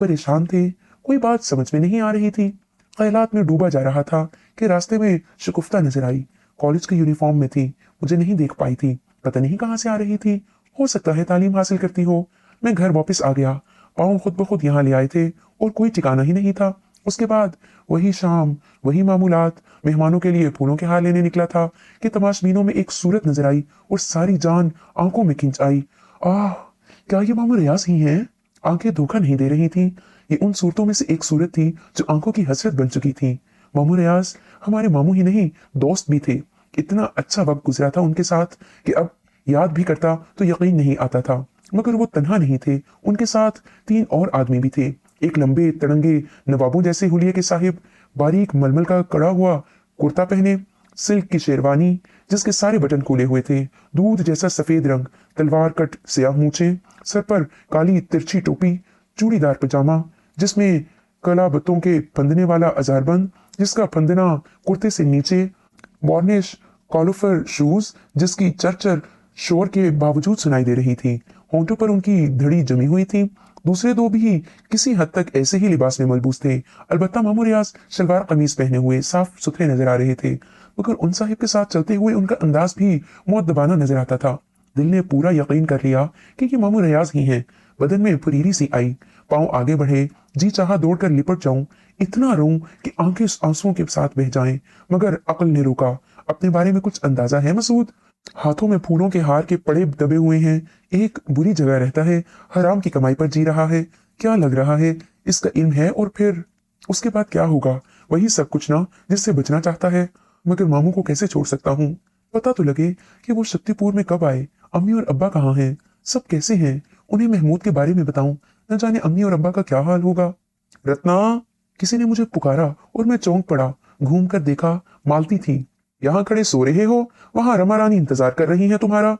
परेशान थे, कोई बात समझ में नहीं आ रही थी। ख्यालात में डूबा जा रहा था कि रास्ते में शगुफ्ता नजर आई। कॉलेज के यूनिफॉर्म में थी, मुझे नहीं देख पाई थी, पता नहीं कहाँ से आ रही थी। हो सकता है तालीम हासिल करती हो। मैं घर वापस आ गया। पाँव खुद ब खुद यहाँ ले आए थे और कोई ठिकाना ही नहीं था। उसके बाद वही शाम, वही मामूलात। मेहमानों के लिए फूलों के हार लेने निकला था कि तमाशबीनों में एक सूरत नजर आई और सारी जान आंखों में खिंच आई। आह, क्या ये मामू रियाज ही हैं? आंखें धोखा नहीं दे रही थी। ये उन सूरतों में से एक सूरत थी जो आंखों की हसरत बन चुकी थी। मामू रियाज हमारे मामू ही नहीं, दोस्त भी थे। इतना अच्छा वक्त गुजरा था उनके साथ कि अब याद भी करता तो यकीन नहीं आता था। मगर वो तन्हा नहीं थे, उनके साथ 3 और आदमी भी थे। एक लंबे तड़ंगे नवाबों जैसे हुलिये के साहिब, बारीक मलमल का कड़ा हुआ कुर्ता पहने, सिल्क की शेरवानी जिसके सारे बटन खोले हुए थे, दूध जैसा सफेद रंग, तलवार कट स्याह मूछें, सर पर काली तिरछी टोपी, चूड़ीदार पजामा जिसमें कला बत्तों के फंदने वाला अजारबंद जिसका फंदना कुर्ते से नीचे, वॉर्निश कॉलोफर शूज जिसकी चरचर शोर के बावजूद सुनाई दे रही थी। होंठों पर उनकी धड़ी जमी हुई थी। दूसरे दो भी किसी हद तक ऐसे ही लिबास में मलबूस थे। अलबत्ता मामू रियाज शलवार कमीज पहने हुए साफ सुथरे नजर आ रहे थे, मगर उन साहिब के साथ चलते हुए उनका अंदाज भी मुअद्दबाना नजर आता था। दिल ने पूरा यकीन कर लिया कि ये मामू रियाज ही हैं। बदन में फुरीरी सी आई, पांव आगे बढ़े, जी चाहा दौड़कर लिपट जाऊं, इतना रोऊं कि आंखें आंसुओं के साथ बह जाएं, मगर अक्ल ने रोका। अपने बारे में कुछ अंदाजा है मसूद? हाथों में फूलों के हार के पड़े दबे हुए हैं, एक बुरी जगह रहता है, हराम की कमाई पर जी रहा है, क्या लग रहा है इसका इल्म है, और फिर उसके बाद क्या होगा? वही सब कुछ ना जिससे बचना चाहता है। मगर मामू को कैसे छोड़ सकता हूँ? पता तो लगे कि वो शक्तिपुर में कब आए, अम्मी और अब्बा कहाँ हैं, सब कैसे हैं, उन्हें महमूद के बारे में बताऊं। न जाने अम्मी और अब्बा का क्या हाल होगा। रत्ना, किसी ने मुझे पुकारा और मैं चौंक पड़ा। घूम कर देखा, मालती थी। यहाँ खड़े सो रहे हो? वहां रमा रानी इंतजार कर रही है तुम्हारा।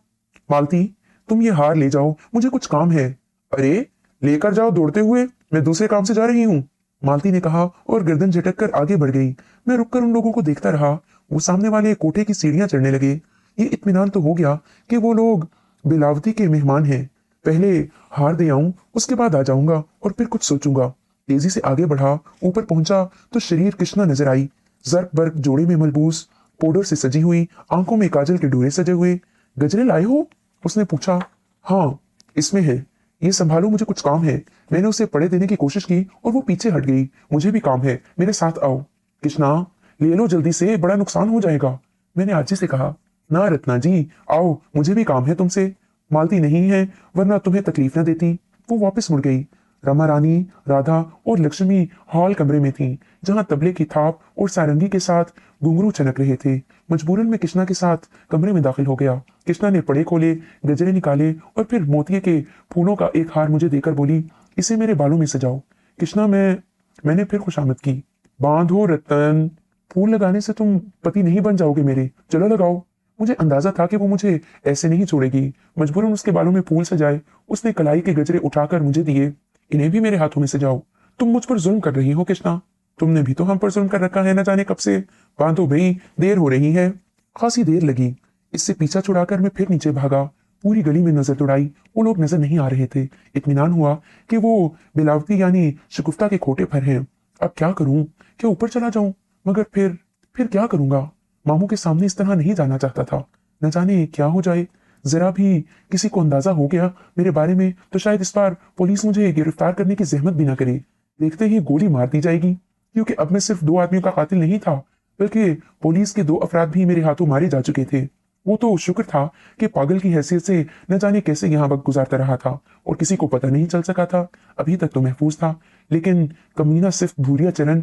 मालती, तुम ये हार ले जाओ, मुझे कुछ काम है। अरे, लेकर जाओ दौड़ते हुए, मैं दूसरे काम से जा रही हूँ, मालती ने कहा और गर्दन झटक कर आगे बढ़ गई। मैं रुककर उन लोगों को देखता रहा। वो सामने वाले कोठे की सीढ़ियां चढ़ने लगे। ये इत्मीनान तो हो गया कि वो लोग बिलावती के मेहमान हैं। पहले हार दे आऊं, उसके बाद आ जाऊंगा और फिर कुछ सोचूंगा। तेजी से आगे बढ़ा, ऊपर पहुंचा तो शरीर कृष्णा नजर आई। जर्क बर्क जोड़े में मलबूस, पाउडर से सजी हुई, आंखों में काजल के डोरे सजे हुए। गजरे लाए हो? उसने पूछा। हाँ, इसमें है, ये संभालो, मुझे कुछ काम है। मैंने उसे पड़े देने की कोशिश की और वो पीछे हट गई। मुझे भी काम है, मेरे साथ आओ। कृष्णा, ले लो जल्दी से, बड़ा नुकसान हो जाएगा, मैंने आजी से कहा। ना रत्ना जी, आओ, मुझे भी काम है तुमसे। मालती नहीं है, वरना तुम्हें तकलीफ न देती। वो वापस मुड़ गई। रमा रानी, राधा और लक्ष्मी हॉल कमरे में थीं, जहां तबले की थाप और सारंगी के साथ घुंघरू छनक रहे थे। मजबूरन में कृष्णा के साथ कमरे में दाखिल हो गया। कृष्णा ने पड़े खोले, गजरे निकाले और फिर मोतिये के फूलों का एक हार मुझे देकर बोली, इसे मेरे बालों में सजाओ। कृष्णा, मैंने फिर खुशामद की। बांधो रतन, फूल लगाने से तुम पति नहीं बन जाओगे मेरे, चलो लगाओ। मुझे अंदाजा था कि वो मुझे ऐसे नहीं छोड़ेगी। मजबूरन उसके बालों में फूल सजाए। उसने कलाई के गजरे उठाकर मुझे दिए। इन्हें भी मेरे हाथों में सजाओ। तुम मुझ पर जुल्म कर रही हो कृष्णा, तुमने भी तो हम पर जुल्म कर रखा है न जाने कब से। बांधो भाई, देर हो रही है। खासी देर लगी। इससे पीछा छुड़ाकर मैं फिर नीचे भागा। पूरी गली में नजर दौड़ाई, वो लोग नजर नहीं आ रहे थे। इत्मीनान हुआ कि वो बिलावती यानी शगुफ्ता के खोटे पर हैं। अब क्या करूं? क्या ऊपर चला जाऊं? मगर फिर क्या करूंगा? मामू के सामने इस तरह नहीं जाना चाहता था। न जाने क्या हो जाए। जरा भी किसी को अंदाजा हो गया मेरे बारे में तो शायद इस बार पुलिस मुझे गिरफ्तार करने की जहमत भी ना करे। देखते ही गोली मार दी जाएगी, क्योंकि अब मैं सिर्फ 2 आदमियों का कातिल नहीं था, बल्कि पुलिस के 2 अफराद भी मेरे हाथों मारे जा चुके थे। वो तो शुक्र था कि पागल की हैसियत से न जाने कैसे यहाँ वक्त गुजारता रहा था और किसी को पता नहीं चल सका था। अभी तक तो महफूज था, लेकिन कमीना सिर्फ भूरिया चरण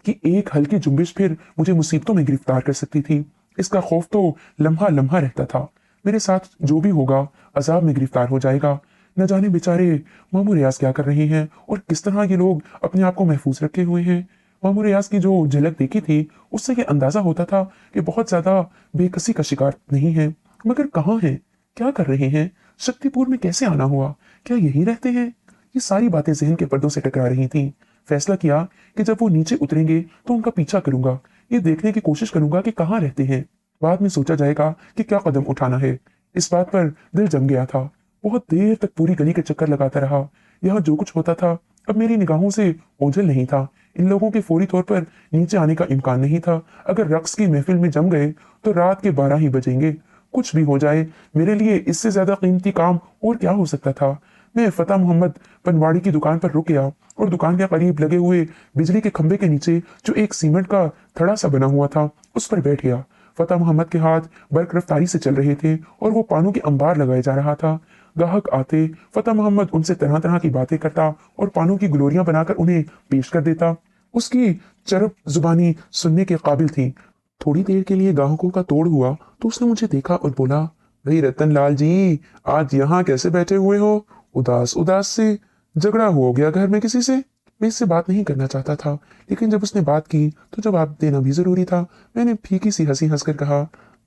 की एक हल्की जुम्बिश फिर मुझे मुसीबतों में गिरफ्तार कर सकती थी। इसका खौफ तो लम्हा लम्हा रहता था। मेरे साथ जो भी होगा अजाब में गिरफ्तार हो जाएगा। न जाने बेचारे मामू रियाज क्या कर रहे हैं और किस तरह ये लोग अपने आप को महफूज रखे हुए हैं। मामू रियाज की जो झलक देखी थी उससे ये अंदाजा होता था कि बहुत ज्यादा बेकसी का शिकार नहीं है। मगर कहाँ है, क्या कर रहे हैं, शक्तिपुर में कैसे आना हुआ, क्या यही रहते हैं? ये सारी बातें जहन के पर्दों से टकरा रही थीं। फैसला किया कि जब वो नीचे उतरेंगे तो उनका पीछा करूंगा, ये देखने की कोशिश करूंगा कि कहाँ रहते हैं। बाद में सोचा जाएगा कि क्या कदम उठाना है। इस बात पर दिल जम गया था। बहुत देर तक पूरी गली के चक्कर लगाता रहा। यहाँ जो कुछ होता था अब मेरी निगाहों से ओझल नहीं था। इन लोगों के फौरी तौर पर नीचे आने का इम्कान नहीं था। अगर रक्स की महफिल में जम गए तो रात के 12 ही बजेंगे। कुछ भी हो जाए, मेरे लिए इससे ज्यादा कीमती काम और क्या हो सकता था। मैं फतेह मोहम्मद पनवाड़ी की दुकान पर रुक गया और दुकान के करीब लगे हुए बिजली के खंभे के नीचे जो एक सीमेंट का थड़ा सा बना हुआ था उस पर बैठ गया। फतेह मोहम्मद के हाथ बर्क रफ्तारी से चल रहे थे और वो पानों के अंबार लगाए जा रहा था। ग्राहक आते, फतेह मोहम्मद उनसे तरह तरह की बातें करता और पानों की ग्लोरियां बनाकर उन्हें पेश कर देता। उसकी चरब जुबानी सुनने के काबिल थी। थोड़ी देर के लिए ग्राहकों का तोड़ हुआ तो उसने मुझे देखा और बोला, भाई रतन लाल जी, आज यहाँ कैसे बैठे हुए हो? उदास उदास से? झगड़ा हो गया घर में किसी से? मैं इससे बात नहीं करना चाहता था, लेकिन जब उसने बात की तो जवाब देना भी जरूरी था। मैंने फीकी सी हंसी हंसकर कहा,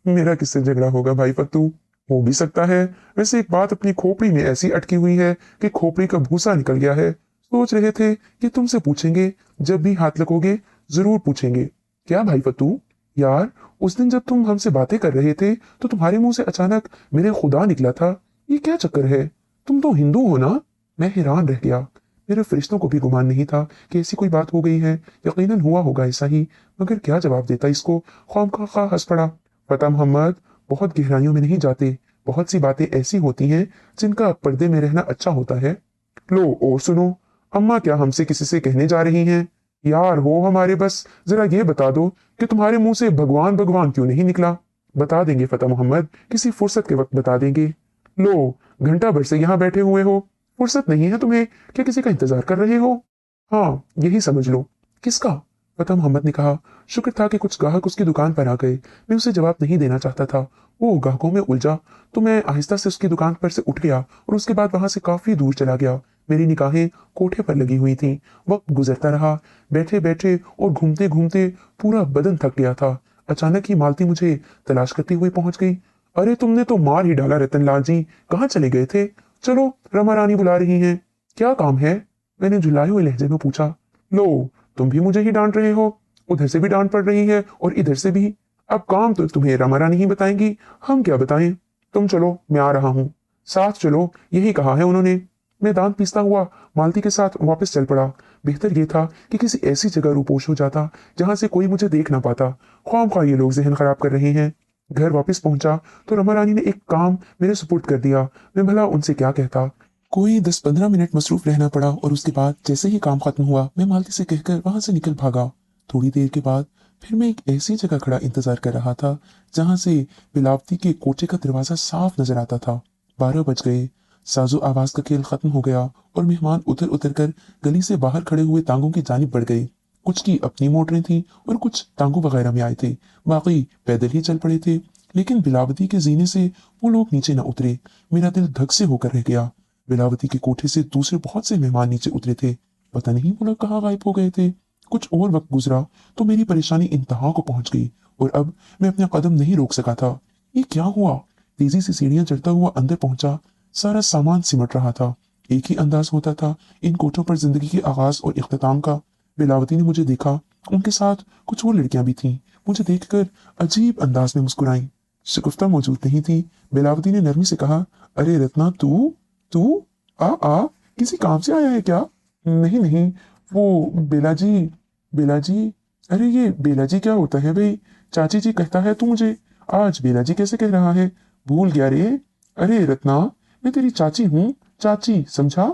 मेरा किससे झगड़ा होगा भाई फत्तू? हो भी सकता है। वैसे एक बात अपनी खोपड़ी में ऐसी अटकी हुई है कि खोपड़ी का भूसा निकल गया है। सोच रहे थे कि तुमसे पूछेंगे, जब भी हाथ लगोगे जरूर पूछेंगे। क्या भाई फत्तू? यार, उस दिन जब तुम हमसे बातें कर रहे थे तो तुम्हारे मुंह से अचानक मेरे खुदा निकला था। ये क्या चक्कर है? तुम तो हिंदू हो ना? मैं हैरान रह गया। मेरे फरिश्तों को भी गुमान नहीं था कि ऐसी कोई बात हो गई है। यकीनन हुआ होगा ऐसा ही, मगर क्या जवाब देता इसको। खौमखा हंस पड़ा। फतेह मोहम्मद, बहुत गहराइयों में नहीं जाते। बहुत सी बातें ऐसी होती हैं जिनका पर्दे में रहना अच्छा होता है। लो और सुनो, अम्मा क्या हमसे किसी से कहने जा रही हैं? यार हो हमारे, बस जरा ये बता दो कि तुम्हारे मुंह से भगवान भगवान क्यों नहीं निकला? बता देंगे फतेह मोहम्मद, किसी फुर्सत के वक्त बता देंगे। लो, घंटा भर से यहाँ बैठे हुए हो, फुर्सत नहीं है तुम्हें? क्या किसी का इंतजार कर रहे हो? हाँ, यही समझ लो। किसका? फतेह मोहम्मद ने कहा। शुक्र था कि कुछ ग्राहक उसकी दुकान पर आ गए। मैं उसे जवाब नहीं देना चाहता था। वो ग्राहकों में उलझा तो मैं आहिस्ता से उसकी दुकान पर से उठ गया और उसके बाद वहां से काफी दूर चला गया। मेरी निगाहें कोठे पर लगी हुई थी। वक्त गुजरता रहा। बैठे बैठे और घूमते घूमते पूरा बदन थक गया था। अचानक ही मालती मुझे तलाश करती हुई पहुंच गई। अरे तुमने तो मार ही डाला रतन लाल जी, कहाँ चले गए थे? चलो, रमा रानी बुला रही हैं। क्या काम है? मैंने झुलाए हुए लहजे में पूछा। लो, तुम भी मुझे ही डांट रहे हो। उधर से भी डांट पड़ रही है और इधर से भी। अब काम तो तुम्हें रमा रानी ही बताएंगी, हम क्या बताएं। तुम चलो, मैं आ रहा हूँ। साथ चलो, यही कहा है उन्होंने। मैं दांत पीसता हुआ मालती के साथ वापस चल पड़ा। बेहतर ये था कि किसी ऐसी जगह रूपोश हो जाता जहां से कोई मुझे देख ना पाता। ख्वामख्वाह ये लोग जहन खराब कर रहे हैं। घर वापस पहुंचा तो रमा रानी ने एक काम मेरे सुपुर्द कर दिया। मैं भला उनसे क्या कहता। कोई 10-15 मिनट मसरूफ रहना पड़ा और उसके बाद जैसे ही काम खत्म हुआ मैं मालती से कहकर वहां से निकल भागा। थोड़ी देर के बाद फिर मैं एक ऐसी जगह खड़ा इंतजार कर रहा था जहां से बिलावती के कोठे का दरवाजा साफ नजर आता था। 12 बज गए। साजो आवाज का खेल खत्म हो गया और मेहमान उतर उतर कर गली से बाहर खड़े हुए तांगों की जानिब बढ़ गए। कुछ की अपनी मोटरें थीं और कुछ टांगों वगैरह में आए थे। बाकी पैदल ही चल पड़े थे। लेकिन बिलावती के जीने से वो लोग नीचे न उतरे। मेरा दिल धक से होकर रह गया। बिलावती के कोठे से दूसरे बहुत से मेहमान नीचे उतरे थे। पता नहीं वो लोग कहाँ गायब हो गए थे। कुछ और वक्त गुजरा तो मेरी परेशानी इंतहा को पहुंच गई और अब मैं अपना कदम नहीं रोक सका था। ये क्या हुआ? तेजी से सीढ़ियां चढ़ता हुआ अंदर पहुंचा। सारा सामान सिमट रहा था। एक ही अंदाज होता था इन कोठों पर जिंदगी के आगाज और इख्तिताम का। बिलावती ने मुझे देखा। उनके साथ कुछ और लड़कियां भी थीं। मुझे देखकर अजीब अंदाज में मुस्कुराई। शगुफ्ता मौजूद नहीं थी। बिलावती ने नरमी से कहा, अरे रत्ना, तू तू आ किसी काम से आया है क्या? नहीं नहीं, वो बेला जी। बेला जी? अरे ये बेला जी क्या होता है भाई? चाची जी कहता है तू मुझे। आज बेला जी कैसे कह रहा है? भूल गया रे? अरे रत्ना, मैं तेरी चाची हूँ। चाची, समझा?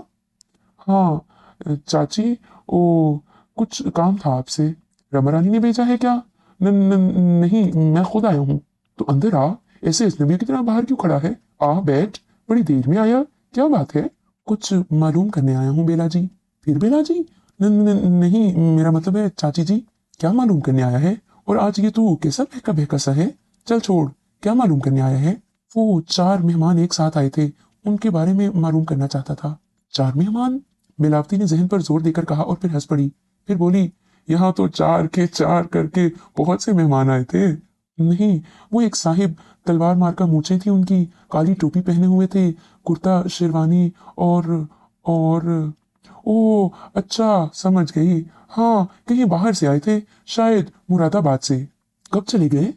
हाँ चाची। ओ, कुछ काम था आपसे। रमा रानी ने भेजा है क्या? नहीं, मैं खुद आया हूँ। तो अंदर आ। ऐसे अजनबी की तरह बाहर क्यों खड़ा है? आ बैठ। बड़ी देर में आया, क्या बात है? कुछ मालूम करने आया हूँ बेला जी। फिर बेला जी? नहीं, मेरा मतलब है चाची जी, क्या मालूम करने आया है? और आज ये तू कैसा बहका बहका सा है? चल छोड़, क्या मालूम करने आया है? वो 4 मेहमान एक साथ आए थे, उनके बारे में मालूम करना चाहता था। 4 मेहमान? बिलावती ने जहन पर जोर देकर कहा और फिर हंस पड़ी। फिर बोली, यहाँ तो 4 के 4 करके बहुत से मेहमान आए थे। नहीं, वो एक साहिब, तलवार मारकर मूछें थी उनकी, काली टोपी पहने हुए थे, कुर्ता शेरवानी और ओ अच्छा, समझ गई। हाँ, कहीं बाहर से आए थे, शायद मुरादाबाद से। कब चले गए?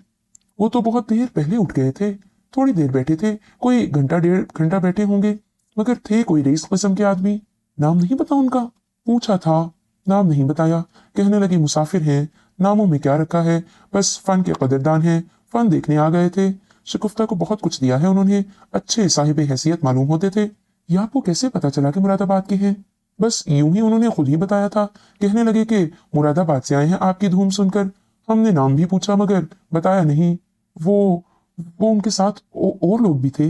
वो तो बहुत देर पहले उठ गए थे। थोड़ी देर बैठे थे, कोई घंटा 1.5 घंटा बैठे होंगे, मगर थे कोई रईस किस्म के आदमी। नाम नहीं पता उनका? पूछा था, नाम नहीं बताया। कहने लगे मुसाफिर हैं, नामों में क्या रखा है, बस फन के कदरदान हैं, फन देखने आ गए थे। शकुफ्ता को बहुत कुछ दिया है उन्होंने, अच्छे साहिब हैसियत मालूम होते थे। ये आपको कैसे पता चला कि मुरादाबाद के हैं? बस यूं ही उन्होंने खुद ही बताया था। कहने लगे कि मुरादाबाद से आए हैं आपकी धूम सुनकर। हमने नाम भी पूछा मगर बताया नहीं। वो वो उनके साथ और लोग भी थे।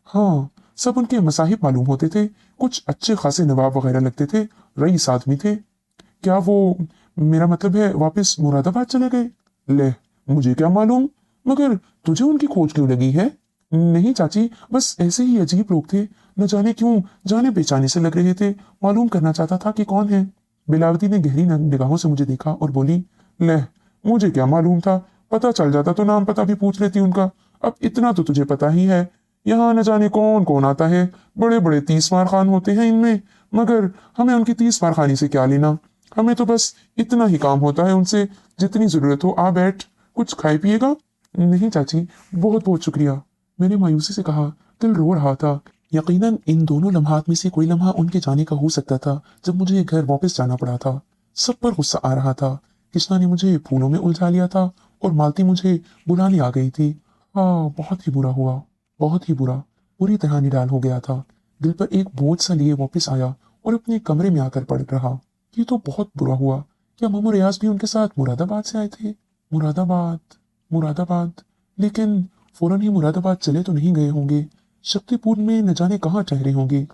हाँ, सब उनके मसाहिब मालूम होते थे, कुछ अच्छे खासे नवाब वगैरह लगते थे, रईस आदमी थे। क्या वो, मेरा मतलब है, वापस मुरादाबाद चले गए? ले, मुझे क्या मालूम, मगर तुझे उनकी खोज क्यों लगी है? नहीं चाची, बस ऐसे ही अजीब लोग थे, न जाने क्यों जाने बेचाने से लग रहे थे। मालूम करना चाहता था कि कौन है। बिलावती ने गहरी निगाहों से मुझे देखा और बोली, ले, मुझे क्या मालूम था, पता चल जाता तो नाम पता भी पूछ लेती उनका। अब इतना तो तुझे पता ही है, यहाँ न जाने कौन कौन आता है, बड़े बड़े 30 मार खान होते हैं इनमें, मगर हमें उनकी 30 मार खानी से क्या लेना। हमें तो बस इतना ही काम होता है उनसे, जितनी जरूरत हो आ बैठ, कुछ खाए पिएगा? नहीं चाची, बहुत बहुत शुक्रिया, मैंने मायूसी से कहा। दिल रो रहा था। यकीनन इन दोनों लम्हात में से कोई लम्हा उनके जाने का हो सकता था जब मुझे घर वापस जाना पड़ा था। सब पर गुस्सा आ रहा था। कृष्णा ने मुझे फूलों में उलझा लिया था और मालती मुझे बुलाने आ गई थी। हाँ, बहुत ही बुरा हुआ, बहुत ही बुरा, पूरी तरह निराल हो गया था। दिल पर एक बोझ सा लिए वापस आया और अपने कमरे में आकर पड़ रहा। ये तो बहुत बुरा हुआ। क्या मामू रियाज भी उनके साथ मुरादाबाद से आए थे? मुरादाबाद, मुरादाबाद, लेकिन फौरन ही मुरादाबाद चले तो नहीं गए होंगे। शक्तिपुर में न जाने कहाँ ठहरे होंगे।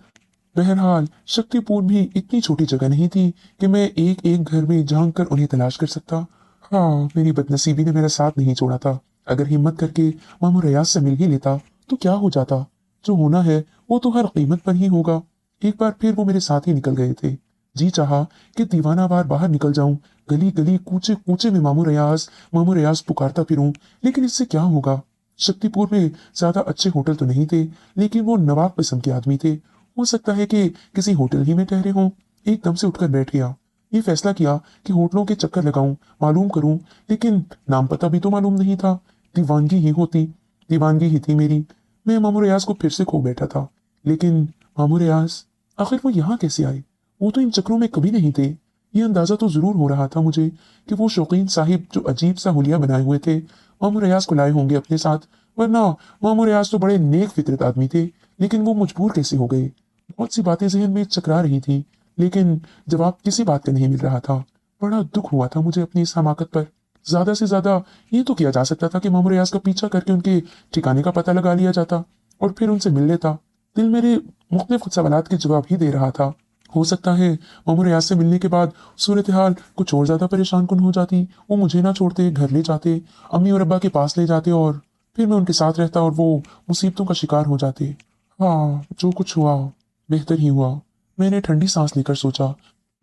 बहरहाल शक्तिपुर भी इतनी छोटी जगह नहीं थी कि मैं एक एक घर में झांक कर उन्हें तलाश कर सकता। हाँ, मेरी बदनसीबी ने मेरा साथ नहीं छोड़ा था। अगर हिम्मत करके मामू रियाज से मिल ही लेता तो क्या हो जाता। जो होना है वो तो हर कीमत पर ही होगा। एक बार फिर वो मेरे साथ ही निकल गए थे। जी चाहा कि दीवानावार बाहर निकल जाऊं, गली गली कूचे कूचे में मामू रियाज पुकारता फिरूं, लेकिन इससे क्या होगा। शक्तिपुर में ज्यादा अच्छे होटल तो नहीं थे, लेकिन वो नवाब किस्म के आदमी थे। हो सकता है कि किसी होटल ही में ठहरे हों। एकदम से उठकर बैठ गया। ये फैसला किया कि होटलों के चक्कर लगाऊं, मालूम करूं, लेकिन नाम पता भी तो मालूम नहीं था। दीवानगी ही होती, दीवानगी ही थी मेरी। मैं मामू रियाज को फिर से खो बैठा था। लेकिन मामू रियाज, आखिर वो यहाँ कैसे आए? वो तो इन चक्रों में कभी नहीं थे। ये अंदाजा तो जरूर हो रहा था मुझे कि वो शौकीन साहिब जो अजीब सा हुलिया बनाए हुए थे, मामू रियाज को लाए होंगे अपने साथ। वरना मामू रियाज तो बड़े नेक फितरत आदमी थे, लेकिन वो मजबूर कैसे हो गए? बहुत सी बातें जहन में चकरा रही थी, लेकिन जवाब किसी बात का नहीं मिल रहा था। बड़ा दुख हुआ था मुझे अपनी इस हमाकत पर। ज्यादा से ज्यादा ये तो किया जा सकता था कि मामू रियाज का पीछा करके उनके ठिकाने का पता लगा लिया जाता और फिर उनसे मिल लेता। दिल मेरे मुख्तलिफ सवालात के जवाब ही दे रहा था। हो सकता है मामू रियाज से मिलने के बाद सूरत हाल कुछ और ज्यादा परेशान कुन हो जाती। वो मुझे ना छोड़ते, घर ले जाते, अम्मी और अब्बा के पास ले जाते और फिर मैं उनके साथ रहता और वो मुसीबतों का शिकार हो जाते। हाँ, जो कुछ हुआ बेहतर ही हुआ। मैंने ठंडी सांस लेकर सोचा।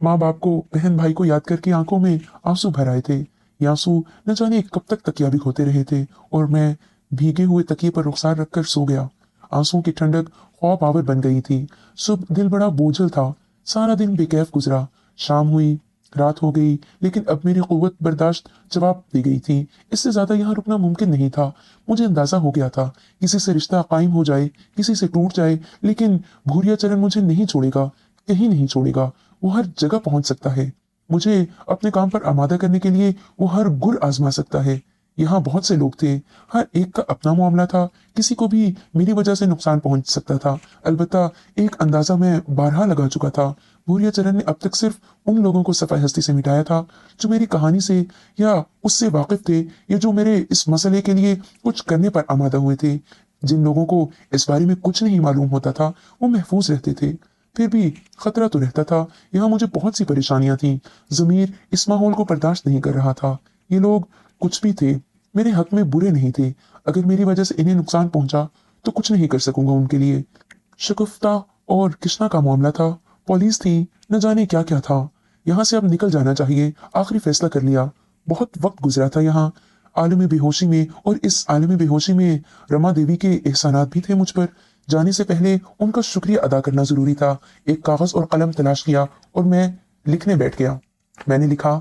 माँ बाप को, बहन भाई को याद करके आंखों में आंसू भर आए थे। ये आंसू न जाने कब तक तकिया भी खोते रहे थे और मैं भीगे हुए तकिए पर रुखसार रखकर सो गया। आंसुओं की ठंडक खौफ आवर बन गई थी। सुबह दिल बड़ा बोझल था। सारा दिन बेकैफ गुजरा। शाम हुई, रात हो गई, लेकिन अब मेरी कुव्वत बर्दाश्त जवाब दे गई थी। इससे ज्यादा यहाँ रुकना मुमकिन नहीं था। मुझे अंदाजा हो गया था, किसी से रिश्ता कायम हो जाए, किसी से टूट जाए, लेकिन भूरिया चरण मुझे नहीं छोड़ेगा, कहीं नहीं छोड़ेगा। वो हर जगह पहुंच सकता है। मुझे अपने काम पर आमादा करने के लिए वो हर गुर आजमा सकता है। यहाँ बहुत से लोग थे, हर एक का अपना मामला था। किसी को भी मेरी वजह से नुकसान पहुंच सकता था। अलबत्ता एक अंदाजा मैं बारहा लगा चुका था। भूरिया चरण ने अब तक सिर्फ उन लोगों को सफाई हस्ती से मिटाया था जो मेरी कहानी से या उससे वाकिफ थे, या जो मेरे इस मसले के लिए कुछ करने पर आमादा हुए थे। जिन लोगों को इस बारे में कुछ नहीं मालूम होता था वो महफूज रहते थे। फिर भी खतरा तो रहता था। यहाँ मुझे बहुत सी परेशानियां थी। जमीर इस माहौल को बर्दाश्त नहीं कर रहा था। ये लोग कुछ भी थे, मेरे हक में बुरे नहीं थे। अगर मेरी वजह से इन्हें नुकसान पहुंचा तो कुछ नहीं कर सकूंगा उनके लिए। शगुफ्ता और कृष्णा का मामला था, पुलिस थी, न जाने क्या क्या था। यहाँ से अब निकल जाना चाहिए, आखिरी फैसला कर लिया। बहुत वक्त गुजरा था यहाँ आलम बेहोशी में, और इस आलम बेहोशी में रमा देवी के एहसानात भी थे मुझ पर। जाने से पहले उनका शुक्रिया अदा करना जरूरी था। एक कागज और कलम तलाश किया और मैं लिखने बैठ गया। मैंने लिखा,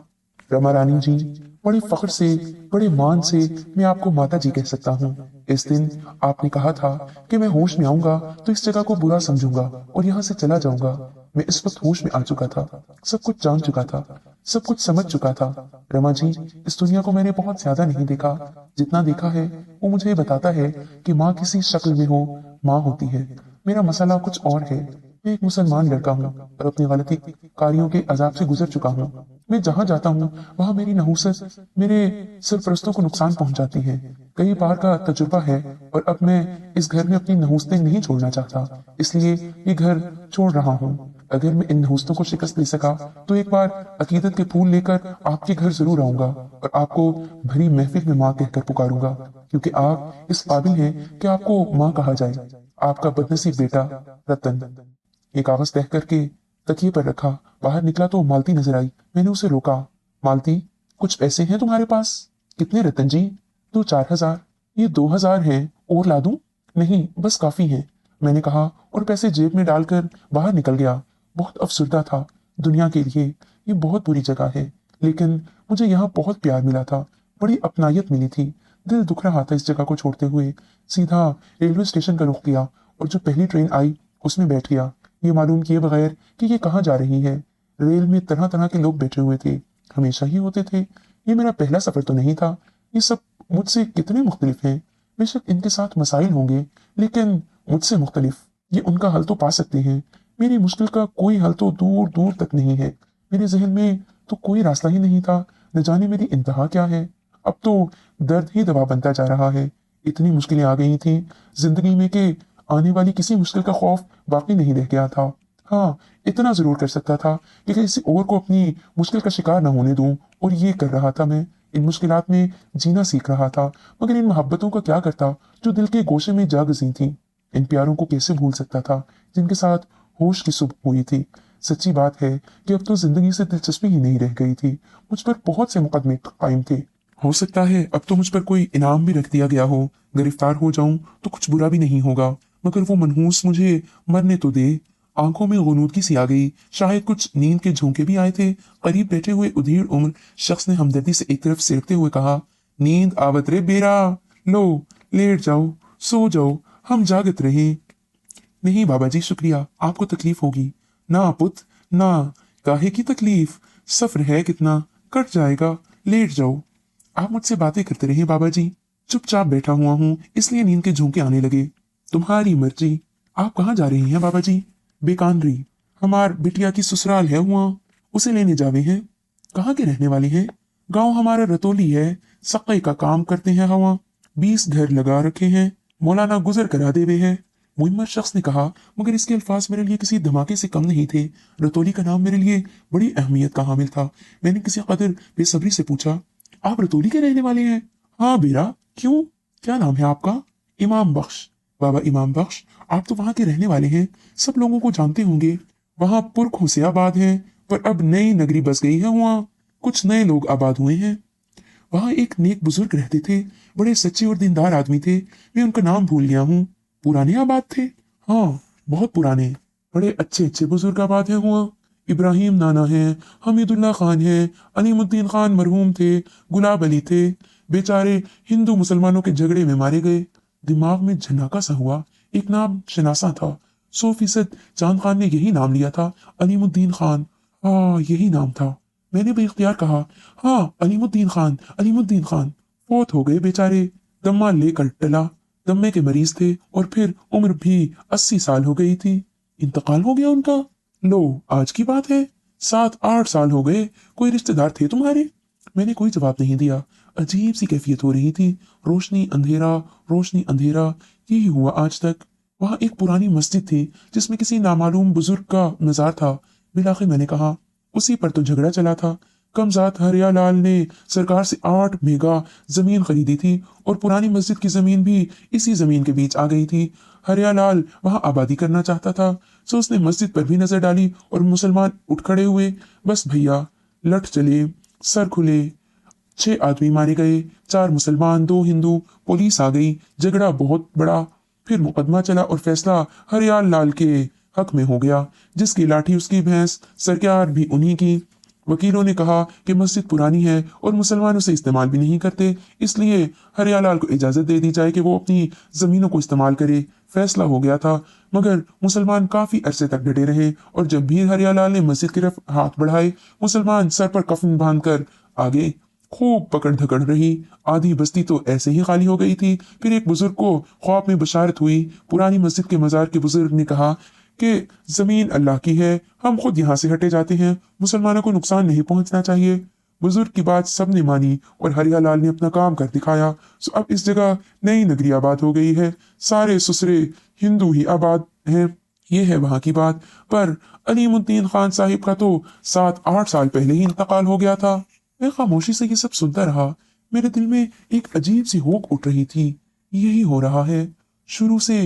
रमा रानी जी, बड़े फख्र से, बड़े मान से मैं आपको माता जी कह सकता हूँ। इस दिन आपने कहा था कि मैं होश में आऊंगा तो इस जगह को बुरा समझूंगा और यहाँ से चला जाऊंगा। मैं इस वक्त होश में आ चुका था, सब कुछ जान चुका था, सब कुछ समझ चुका था। रमा जी, इस दुनिया को मैंने बहुत ज्यादा नहीं देखा, जितना देखा है वो मुझे बताता है कि माँ किसी शक्ल में हो, माँ होती है। मेरा मसला कुछ और है। मैं एक मुसलमान लड़का हूँ और अपनी गलती कारियों के अजाब से गुजर चुका हूँ। मैं जहाँ जाता हूँ वहाँ मेरी नहूसत मेरे सरपरस्तों को नुकसान पहुंचाती है। कई बार का तजुर्बा है और अब मैं इस घर में अपनी नहूसतें नहीं छोड़ना चाहता, इसलिए ये घर छोड़ रहा हूँ। अगर मैं इन नहूसतों को शिकस्त दे सका तो एक बार अकीदत के फूल लेकर आपके घर जरूर आऊंगा और आपको भरी महफिल में माँ कहकर पुकारूंगा, क्योंकि आप इस काबिल हैं कि आपको माँ कहा जाए। आपका बदनसीब बेटा रतन। ये कागज तह करके तकिए पर रखा, बाहर निकला तो मालती नजर आई। मैंने उसे रोका। मालती, कुछ पैसे हैं तुम्हारे पास? कितने रतन जी? तो 4,000। ये 2,000 हैं, और ला दूं? नहीं, बस काफी हैं, मैंने कहा और पैसे जेब में डालकर बाहर निकल गया। बहुत अफसरदा था। दुनिया के लिए ये बहुत बुरी जगह है, लेकिन मुझे यहाँ बहुत प्यार मिला था, बड़ी अपनायत मिली थी। दिल दुख रहा था इस जगह को छोड़ते हुए। सीधा रेलवे स्टेशन का रुख किया और जो पहली ट्रेन आई उसमें बैठ गया, ये मालूम किए बगैर कि ये कहाँ जा रही है। रेल में तरह तरह के लोग बैठे हुए थे, हमेशा ही होते थे। ये मेरा पहला सफर तो नहीं था। ये सब मुझसे कितने मुख्तलिफ हैं। बेशक इनके साथ मसाइल होंगे, लेकिन मुझसे मुख्तलिफ। ये उनका हल तो पा सकते हैं, मेरी मुश्किल का कोई हल तो दूर दूर तक नहीं है। मेरे जहन में तो कोई रास्ता ही नहीं था, न जाने मेरी इंतहा क्या है। अब तो दर्द ही दवा बनता जा रहा है। इतनी मुश्किलें आ गई थी जिंदगी में कि आने वाली किसी मुश्किल का खौफ बाकी नहीं रह गया था। हाँ, इतना जरूर कर सकता था कि किसी और को अपनी मुश्किल का शिकार न होने दूं, और ये कर रहा था मैं। इन मुश्किलात में जीना सीख रहा था, मगर इन मोहब्बतों का क्या करता जो दिल के गोशे में जा गजी थी। इन प्यारों को कैसे भूल सकता था जिनके साथ होश की सुबह हुई थी। सच्ची बात है कि अब तो जिंदगी से दिलचस्पी ही नहीं रह गई थी। मुझ पर बहुत से मुकदमे कायम थे। हो सकता है अब तो मुझ पर कोई इनाम भी रख दिया गया हो। गिरफ्तार हो जाऊं तो कुछ बुरा भी नहीं होगा, मगर वो मनहूस मुझे मरने तो दे। आंखों में गुनूदगी सी आ गई, शायद कुछ नींद के झोंके भी आए थे। करीब बैठे हुए उधेड़ उम्र शख्स ने हमदर्दी से एक तरफ सिरकते हुए कहा, नींद आवत रे बेरा, लो लेट जाओ, सो जाओ, हम जागत रहे। नहीं बाबा जी, शुक्रिया, आपको तकलीफ होगी। ना पुत ना, काहे की तकलीफ, सफर है कितना, कट जाएगा, लेट जाओ। आप मुझसे बातें करते रहे बाबा जी, चुपचाप बैठा हुआ हूँ, इसलिए नींद के झोंके आने लगे। तुम्हारी मर्जी। आप कहाँ जा रही हैं बाबा जी? बेकानरी, हमार बिटिया की ससुराल है हुआ, उसे लेने जावे हैं। कहाँ के रहने वाले हैं? गांव हमारा रतौली है, सक़े का काम करते हैं हवा, 20 घर लगा रखे हैं, मौलाना गुजर करा देवे हैं। मुइम्मर शख्स ने कहा, मगर इसके अल्फाज मेरे लिए किसी धमाके से कम नहीं थे। रतौली का नाम मेरे लिए बड़ी अहमियत का हामिल था। मैंने किसी कदर बेसब्री से पूछा, आप रतौली के रहने वाले हैं? हाँ बेरा, क्यों, क्या नाम है आपका? इमाम बख्श। बाबा इमाम बख्श, आप तो वहां के रहने वाले हैं, सब लोगों को जानते होंगे। वहां पुरखों से आबाद हैं, पर अब नई नगरी बस गई है, वहां कुछ नए लोग आबाद हुए हैं। वहां एक नेक बुजुर्ग रहते थे, बड़े सच्चे और दीनदार आदमी थे। मैं उनका नाम भूल गया हूँ। पुराने आबाद थे? हाँ, बहुत पुराने, बड़े अच्छे अच्छे बुजुर्ग आबाद हैं हुआ। इब्राहिम नाना हैं, हमीदुल्लाह खान हैं, अलीमुद्दीन खान मरहूम थे, गुलाब अली थे, बेचारे हिंदू मुसलमानों के झगड़े में मारे गए। दिमाग में झनाका सा हुआ, एक नाम शनासा था, 100% चांद खान ने यही नाम लिया था, अलीमुद्दीन खान। हाँ, यही नाम था। मैंने भी इख्तियार कहा, हाँ, अलीमुद्दीन खान, अलीमुद्दीन खान। फौत हो गए बेचारे, दम्मा लेकर टला, दम्मे के मरीज थे, और फिर उम्र भी 80 साल हो गई थी। इंतकाल हो गया उनका? लो, आज की बात है, 7-8 साल हो गए। कोई रिश्तेदार थे तुम्हारे? मैंने कोई जवाब नहीं दिया। अजीब सी कैफियत हो रही थी, रोशनी अंधेरा, रोशनी अंधेरा, यही हुआ आज तक। वहां एक पुरानी मस्जिद थी जिसमें किसी नामालूम बुजुर्ग का मजार था। बिलाखिर मैंने कहा, उसी पर तो झगड़ा चला था। कमजात हरियालाल ने सरकार से 8 बीघा जमीन खरीदी थी, और पुरानी मस्जिद की जमीन भी इसी जमीन के बीच आ गई थी। हरियालाल वहां आबादी करना चाहता था, सो उसने मस्जिद पर भी नजर डाली और मुसलमान उठ खड़े हुए। बस भैया, लठ चले, सर खुले, 6 आदमी मारे गए, 4 मुसलमान, 2 हिंदू। पुलिस आ गई, झगड़ा बहुत बड़ा, फिर मुकदमा चला और फैसला हरियाल लाल के हक में हो गया। जिसकी लाठी उसकी भैंस, सरकार भी उन्हीं की। वकीलों ने कहा कि मस्जिद पुरानी है और मुसलमान उसे इस्तेमाल भी नहीं करते, इसलिए हरियालाल को इजाजत दे दी जाए कि वो अपनी जमीनों को इस्तेमाल करे। फैसला हो गया था, मगर मुसलमान काफी अरसे तक डटे रहे और जब भी हरियालाल ने मस्जिद की तरफ हाथ बढ़ाए, मुसलमान सर पर कफन बांधकर आगे। खूब पकड़ धकड़ रही। आधी बस्ती तो ऐसे ही खाली हो गई थी। फिर एक बुजुर्ग को ख्वाब में बशारत हुई। पुरानी मस्जिद के मजार के बुजुर्ग ने कहा कि जमीन अल्लाह की है, हम खुद यहाँ से हटे जाते हैं, मुसलमानों को नुकसान नहीं पहुंचना चाहिए। बुजुर्ग की बात सबने मानी और हरियालाल ने अपना काम कर दिखाया। सो अब इस जगह नई नगरी आबाद हो गई है, सारे ससुरे हिंदू ही आबाद हैं। ये है वहां की बात। पर अलीमुद्दीन खान साहिब का तो 7-8 साल पहले ही इंतकाल हो गया था। मैं खामोशी से ये सब सुनता रहा। मेरे दिल में एक अजीब सी होक उठ रही थी। यही हो रहा है, शुरू से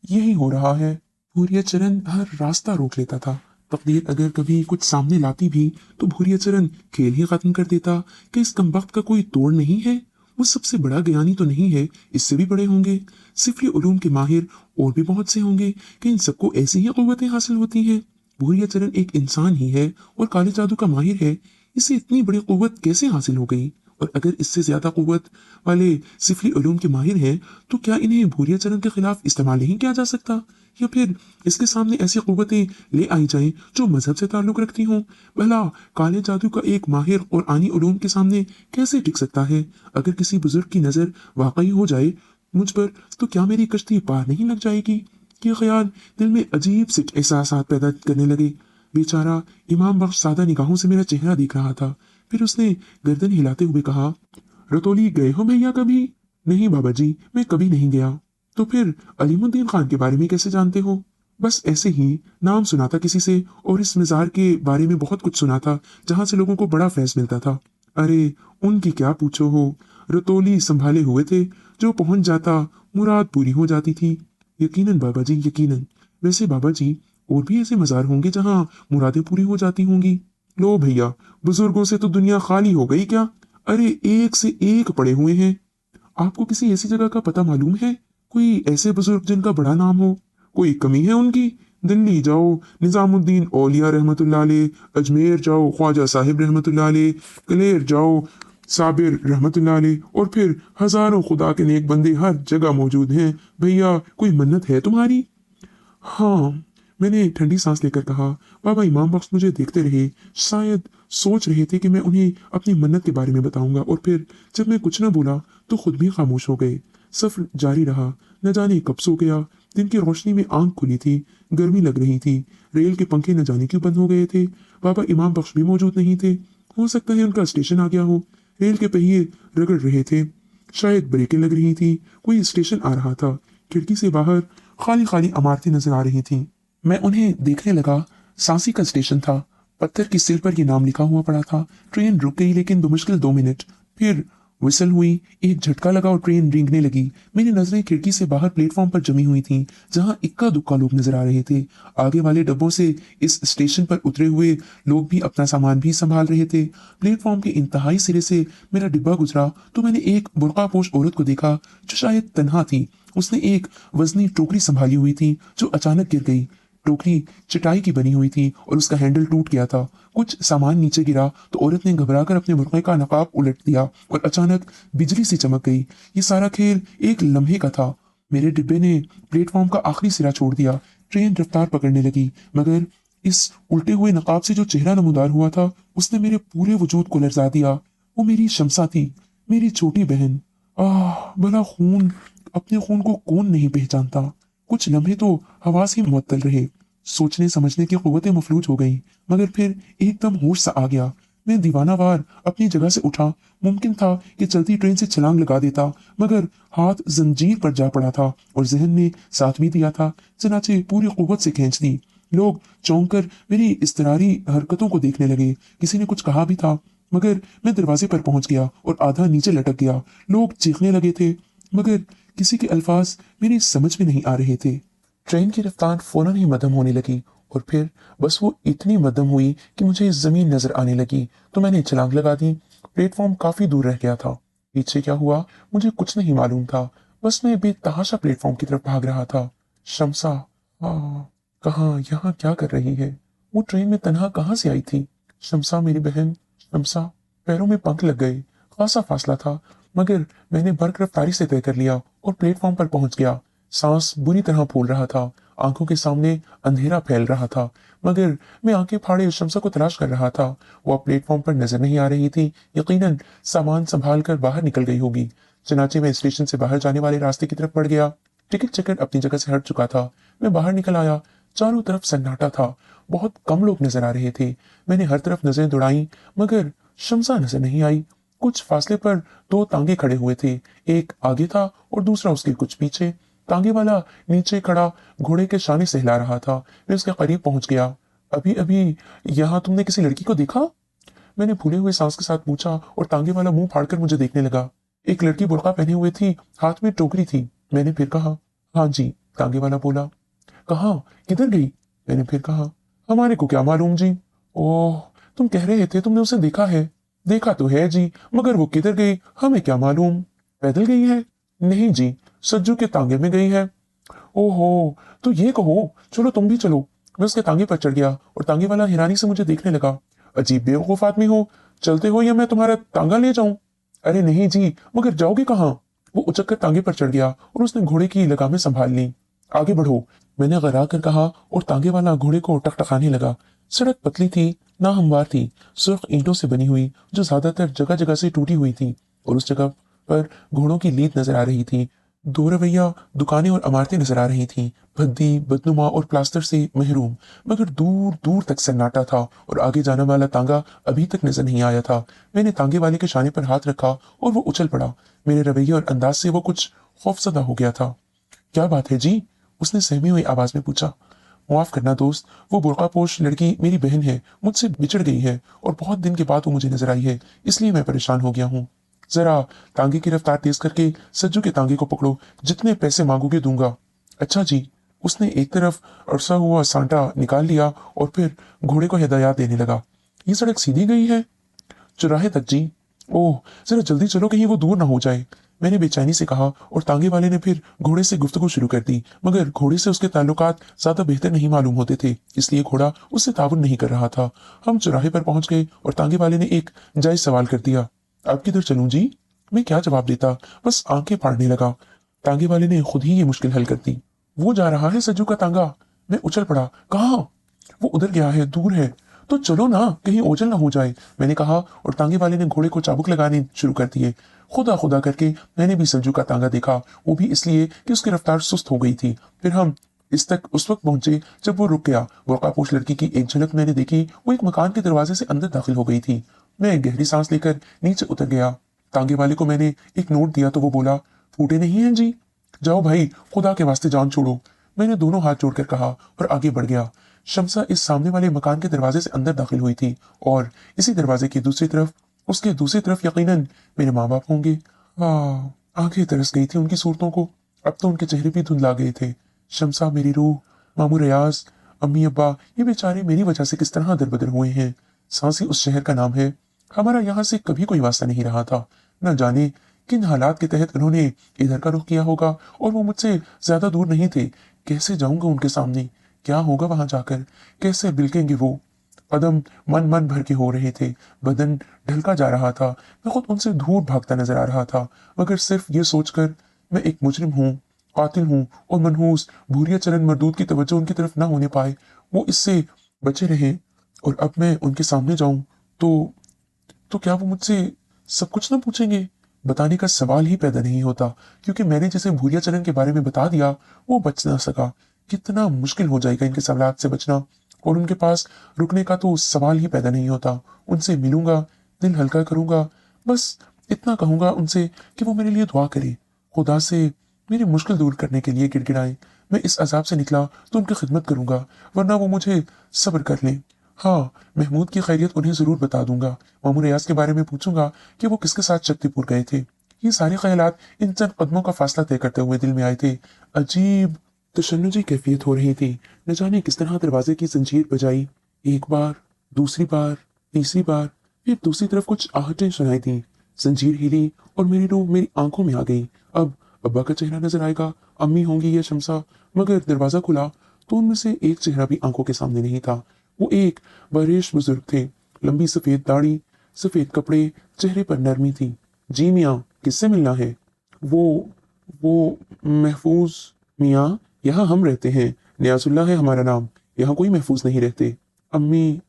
यही हो रहा है। भूरिया चरण हर रास्ता रोक लेता था। तकदीर अगर कभी कुछ सामने लाती भी तो भूरिया चरण खेल ही खत्म कर देता कि इस कमबख्त का कोई तोड़ नहीं है। वो सबसे बड़ा ज्ञानी तो नहीं है, इससे भी बड़े होंगे। सिफरी उलूम के माहिर और भी बहुत से होंगे कि इन सबको ऐसी ही कुव्वतें हासिल होती हैं। भूरिया चरण एक इंसान ही है और काले जादू का माहिर है। इसे इतनी बड़ी कुव्वत कैसे हासिल हो गई? और अगर इससे ज्यादा कुव्वत वाले सिफली उलूम के माहिर हैं तो क्या इन्हें भूरिया चरण के खिलाफ इस्तेमाल नहीं किया जा सकता? या फिर इसके सामने ऐसी कुव्वतें ले आई जाएं जो मजहब से ताल्लुक रखती हों? भला काले जादू का एक माहिर और आनी उलूम के सामने कैसे टिक सकता है? अगर किसी बुजुर्ग की नजर वाकई हो जाए मुझ पर तो क्या मेरी कश्ती पार नहीं लग जाएगी? ये ख्याल दिल में अजीब से एहसास पैदा करने लगे। बेचारा इमाम बख्श सादा निगाहों से मेरा चेहरा देख रहा था। फिर उसने गर्दन हिलाते हुए कहा, रतौली गए हो भैया कभी? नहीं बाबा जी, मैं कभी नहीं गया। तो फिर अलीमुद्दीन खान के बारे में कैसे जानते हो? बस ऐसे ही नाम सुना था किसी से और इस मजार के बारे में बहुत कुछ सुना था जहां से लोगों को बड़ा फैज मिलता था। अरे उनकी क्या पूछो हो, रतौली संभाले हुए थे, जो पहुंच जाता मुराद पूरी हो जाती थी। यकीनन बाबा जी, यकीनन। वैसे बाबा जी, और भी ऐसे मजार होंगे जहां मुरादें पूरी हो जाती होंगी। लो भैया, बुजुर्गों से तो दुनिया खाली हो गई क्या? अरे एक से एक पड़े हुए हैं। आपको किसी ऐसी जगह का पता मालूम है? कोई ऐसे बुजुर्ग जिनका बड़ा नाम हो? कोई कमी है उनकी? दिल्ली जाओ, निजामुद्दीन औलिया रहमतुल्लाह अलैह, अजमेर जाओ, ख्वाजा साहिब रहमतुल्लाह अलैह, कलेर जाओ, साबिर रहमतुल्लाह अलैह, और फिर हजारों खुदा के नेक बंदे हर जगह मौजूद हैं। भैया कोई मन्नत है तुम्हारी? हाँ, मैंने ठंडी सांस लेकर कहा। बाबा इमाम बख्श मुझे देखते रहे, शायद सोच रहे थे कि मैं उन्हें अपनी मन्नत के बारे में बताऊंगा, और फिर जब मैं कुछ न बोला तो खुद भी खामोश हो गए। सफर जारी रहा। न जाने कब सो गया। दिन की रोशनी में आंख खुली थी, गर्मी लग रही थी। रेल के पंखे न जाने क्यों बंद हो गए थे। बाबा इमाम बख्श भी मौजूद नहीं थे। हो सकता है उनका स्टेशन आ गया हो। रेल के पहिए रगड़ रहे थे, शायद ब्रेकें लग रही थी। कोई स्टेशन आ रहा था। खिड़की से बाहर खाली खाली इमारतें नजर आ रही थी। मैं उन्हें देखने लगा। सांसी का स्टेशन था। पत्थर की सिल पर ये नाम लिखा हुआ पड़ा था। ट्रेन रुक गई, लेकिन बमुश्किल 2 मिनट। फिर विसल हुई, एक झटका लगा और ट्रेन रेंगने लगी। मेरी नजरें खिड़की से बाहर प्लेटफॉर्म पर जमी हुई थीं, जहां इक्का दुक्का लोग नजर आ रहे थे। आगे वाले डब्बों से इस स्टेशन पर उतरे हुए लोग भी अपना सामान भी संभाल रहे थे। प्लेटफॉर्म के इंतहाई सिरे से मेरा डिब्बा गुजरा तो मैंने एक बुर्कापोश औरत को देखा जो शायद तन्हा थी। उसने एक वजनी टोकरी संभाली हुई थी जो अचानक गिर गई। टोकरी चटाई की बनी हुई थी और उसका हैंडल टूट गया था। कुछ सामान नीचे गिरा तो औरत ने घबराकर अपने बुर्के का नकाब उलट दिया और अचानक बिजली सी चमक गई। ये सारा खेल एक लम्हे का था। मेरे डिब्बे ने प्लेटफॉर्म का आखिरी सिरा छोड़ दिया। ट्रेन रफ्तार पकड़ने लगी, मगर इस उल्टे हुए नकाब से जो चेहरा नमूदार हुआ था उसने मेरे पूरे वजूद को लरजा दिया। वो मेरी शमसा थी, मेरी छोटी बहन। भला खून, अपने खून को कौन नहीं पहचानता। कुछ लम्हे तो हवास ही मुअत्तल रहे। सोचने समझने की कुव्वतें मफलूज हो गईं, मगर फिर एकदम होश सा आ गया। मैं दीवानावार अपनी जगह से उठा। मुमकिन था कि चलती ट्रेन से छलांग लगा देता, मगर हाथ जंजीर पर जा पड़ा था और जहन ने साथ भी दिया था। चनाचे पूरी कुव्वत से खींच दी। लोग चौंक कर मेरी इस्तरारी हरकतों को देखने लगे। किसी ने कुछ कहा भी था, मगर मैं दरवाजे पर पहुंच गया और आधा नीचे लटक गया। लोग चीखने लगे थे, मगर किसी के अल्फाज मेरी समझ में नहीं आ रहे थे। ट्रेन की रफ्तार फौरन ही मध्यम होने लगी और फिर बस वो इतनी मध्यम हुई कि मुझे जमीन नजर आने लगी तो मैंने छलांग लगा दी। प्लेटफॉर्म काफी दूर रह गया था। पीछे क्या हुआ मुझे कुछ नहीं मालूम था। बस मैं बेतहाशा प्लेटफॉर्म की तरफ भाग रहा था। शमसा, कहाँ, यहाँ क्या कर रही है? वो ट्रेन में तन्हा कहाँ से आई थी? शमसा मेरी बहन, शमसा। पैरों में पंख लग गए। खासा फासला था, मगर मैंने बर्क रफ्तारी से तय कर लिया और प्लेटफॉर्म पर पहुंच गया। सांस बुरी तरह फूल रहा था, आंखों के सामने अंधेरा फैल रहा था, मगर मैं आंखें फाड़े शमसा को तलाश कर रहा था। वो अब प्लेटफॉर्म पर नजर नहीं आ रही थी। यकीनन सामान संभाल कर बाहर निकल गई होगी। चनाचे में स्टेशन से बाहर जाने वाले रास्ते की तरफ बढ़ गया। टिकट चेकर अपनी जगह से हट चुका था। मैं बाहर निकल आया। चारों तरफ सन्नाटा था। बहुत कम लोग नजर आ रहे थे। मैंने हर तरफ नजरें दौड़ाई, मगर शमसा नजर नहीं आई। कुछ फासले पर दो तांगे खड़े हुए थे, एक आगे था और दूसरा उसके कुछ पीछे। तांगे वाला नीचे खड़ा घोड़े के शाने से हिला रहा था। मैं उसके करीब पहुंच गया। अभी अभी यहाँ तुमने किसी लड़की को देखा? मैंने फूले हुए सांस के साथ पूछा और तांगे वाला मुंह फाड़कर मुझे देखने लगा। एक लड़की बुर्का पहने हुए थी, हाथ में टोकरी थी। मैंने फिर कहा, हाँ जी। तांगे वाला बोला। कहाँ? किधर गई? मैंने फिर कहा, हमारे को क्या मालूम जी। ओह, तुम कह रहे थे तुमने उसे देखा है। देखा तो है जी, मगर वो किधर गई हमें क्या मालूम। पैदल गई है? नहीं जी, सज्जू के तांगे में गई है। ओहो, तो ये कहो, चलो तुम भी चलो। मैं उसके तांगे पर चढ़ गया और तांगे वाला हैरानी से मुझे देखने लगा। अजीब बेवकूफ आदमी हो, चलते हो या मैं तुम्हारा तांगा ले जाऊं? अरे नहीं जी, मगर जाओगे कहाँ? वो उचक कर तांगे पर चढ़ गया और उसने घोड़े की लगामें संभाल ली। आगे बढ़ो, मैंने गरा कर कहा और तांगे वाला घोड़े को टकटकाने लगा। सड़क पतली थी, ना हमवार थी, सुर्ख ईंटों से बनी हुई, जो ज्यादातर जगह जगह से टूटी हुई थी, और उस जगह पर घोड़ों की लीद नजर आ रही थी। दो रवैया दुकानें और इमारतें नजर आ रही थीं, भद्दी, बदनुमा और प्लास्टर से महरूम, मगर दूर दूर तक सन्नाटा था और आगे जाने वाला तांगा अभी तक नजर नहीं आया था। मैंने तांगे वाले के शाने पर हाथ रखा और वो उछल पड़ा। मेरे रवैये और अंदाज से वो कुछ खौफजदा हो गया था। क्या बात है जी? उसने सहमी हुई आवाज में पूछा। माफ करना दोस्त, वो बुर्कापोश लड़की मेरी बहन है, मुझसे बिछड़ गई है और बहुत दिन के बाद वो मुझे नजर आई है, इसलिए मैं परेशान हो गया हूँ। जरा तांगे की रफ्तार तेज करके सज्जू के तांगे को पकड़ो, जितने पैसे मांगोगे दूंगा। अच्छा जी। उसने एक तरफ अड़सा हुआ सांटा निकाल लिया और फिर घोड़े को हिदायत देने लगा। ये सड़क सीधी गई है? चौराहे तक जी। ओह, जरा जल्दी चलो, कहीं वो दूर ना हो जाए। मैंने बेचैनी से कहा और तांगे वाले ने फिर घोड़े से गुफ्तगू शुरू कर दी, मगर घोड़े से उसके ताल्लुकात ज्यादा बेहतर नहीं मालूम होते थे, इसलिए घोड़ा उससे ताउन नहीं कर रहा था। हम चौराहे पर पहुंच गए और तांगे वाले ने एक जायज सवाल कर दिया। अब किधर चलूं जी? मैं क्या जवाब देता, बस आंखें फाड़ने लगा। तांगे वाले ने खुद ही ये मुश्किल हल कर दी। वो जा रहा है सज्जू का तांगा। मैं उछल पड़ा। कहाँ? वो उधर गया है, दूर है। तो चलो ना, कहीं ओझल ना हो जाए, मैंने कहा और तांगे वाले ने घोड़े को चाबुक लगाने शुरू कर दिए। खुदा खुदा करके मैंने भी सज्जू का तांगा देखा, वो भी इसलिए कि उसकी रफ्तार सुस्त हो गई थी। फिर हम उस वक्त पहुंचे जब वो रुक गया। बुर्कापोश लड़की की एक झलक मैंने देखी। वो एक मकान के दरवाजे से अंदर दाखिल हो गई थी। मैं गहरी सांस लेकर नीचे उतर गया। तांगे वाले को मैंने एक नोट दिया तो वो बोला, फूटे नहीं हैं जी। जाओ भाई, खुदा के वास्ते जान छोड़ो, मैंने दोनों हाथ जोड़कर कहा और आगे बढ़ गया। शमसा इस सामने वाले मकान के दरवाजे से अंदर दाखिल हुई थी और इसी दरवाजे की दूसरी तरफ, उसके दूसरी तरफ यकीनन मेरे माँ बाप होंगे। आंखें तरस गई थी उनकी सूरतों को। अब तो उनके चेहरे भी धुंधला गए थे। शमसा मेरी रूह, मामू रियाज, अम्मी अब्बा, ये बेचारे मेरी वजह से किस तरह दरबदर हुए हैं। सांसी उस शहर का नाम है। हमारा यहाँ से कभी कोई वास्ता नहीं रहा था। न जाने किन हालात के तहत उन्होंने इधर का रुख किया होगा और वो मुझसे ज्यादा दूर नहीं थे। कैसे जाऊंगा उनके सामने? क्या होगा वहां जाकर? कैसे बिलकेंगे वो? कदम मन मन भर के हो रहे थे, बदन ढलका जा रहा था। मैं खुद उनसे दूर भागता नजर आ रहा था, मगर सिर्फ ये सोचकर मैं एक मुजरिम हूँ, कातिल हूँ और मनहूस भूरिया चलन मरदूद की तवज्जो उनकी तरफ ना होने पाए, वो इससे बचे रहे। और अब मैं उनके सामने जाऊं तो क्या वो मुझसे सब कुछ ना पूछेंगे? बताने का सवाल ही पैदा नहीं होता, क्योंकि मैंने जैसे भूरिया चलन के बारे में बता दिया, वो बच ना सका। कितना मुश्किल हो जाएगा इनके सवालात से बचना, और उनके पास रुकने का तो सवाल ही पैदा नहीं होता। उनसे मिलूंगा, दिल हल्का करूंगा, बस इतना कहूंगा उनसे कि वो मेरे लिए दुआ करे, खुदा से मेरी मुश्किल दूर करने के लिए गिड़गिड़ाए। मैं इस अजाब से निकला तो उनकी खिदमत करूंगा, वरना वो मुझे सब्र कर लें। हाँ, महमूद की खैरियत उन्हें जरूर बता दूंगा। मामू रियाज के बारे में पूछूंगा कि वो किसके साथ शक्तिपुर गए थे। ये सारे ख्यालात इन चंद कदमों का फासला तय करते हुए दिल में आए थे। अजीब तशन्नुजी कैफियत हो रही थी। न जाने किस तरह दरवाजे की जंजीर बजाई। एक बार, दूसरी बार, तीसरी बार, फिर दूसरी तरफ कुछ आहटें सुनाई दी। जंजीर हिली और मेरी रूह मेरी आंखों में आ गई। अब अब्बा का चेहरा नजर आएगा, अम्मी होंगी या शमसा, मगर दरवाजा खुला तो उनमें से एक चेहरा भी आंखों के सामने नहीं था। वो एक बरेश बुजुर्ग थे, लंबी सफेद दाढ़ी, सफेद कपड़े, चेहरे पर नरमी थी। जी मियाँ, किससे मिलना है? वो महफूज मियाँ, यहाँ हम रहते हैं, नियाजुल्लाह है हमारा नाम, यहाँ कोई महफूज नहीं रहते। अम्मी,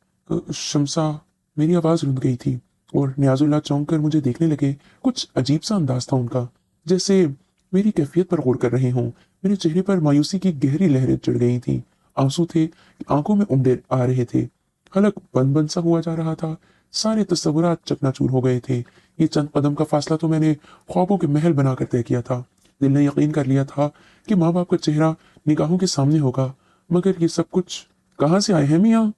शमसा। मेरी आवाज़ रुंध गई थी और नियाजुल्लाह चौंक कर मुझे देखने लगे। कुछ अजीब सा अंदाज था उनका, जैसे मेरी कैफियत पर गौर कर रहे हों। मेरे चेहरे पर मायूसी की गहरी लहरें चढ़ गई थीं। आंसू थे, आंखों में उमड़े आ रहे थे। हलक बंद बंद सा हुआ जा रहा था। सारे तस्वुरात चकनाचूर हो गए थे। ये चंद कदम का फासला तो मैंने ख्वाबों के महल बनाकर तय किया था। दिल ने यकीन कर लिया था कि माँ बाप का चेहरा निगाहों के सामने होगा, मगर ये सब कुछ कहाँ से आए हैं मियाँ?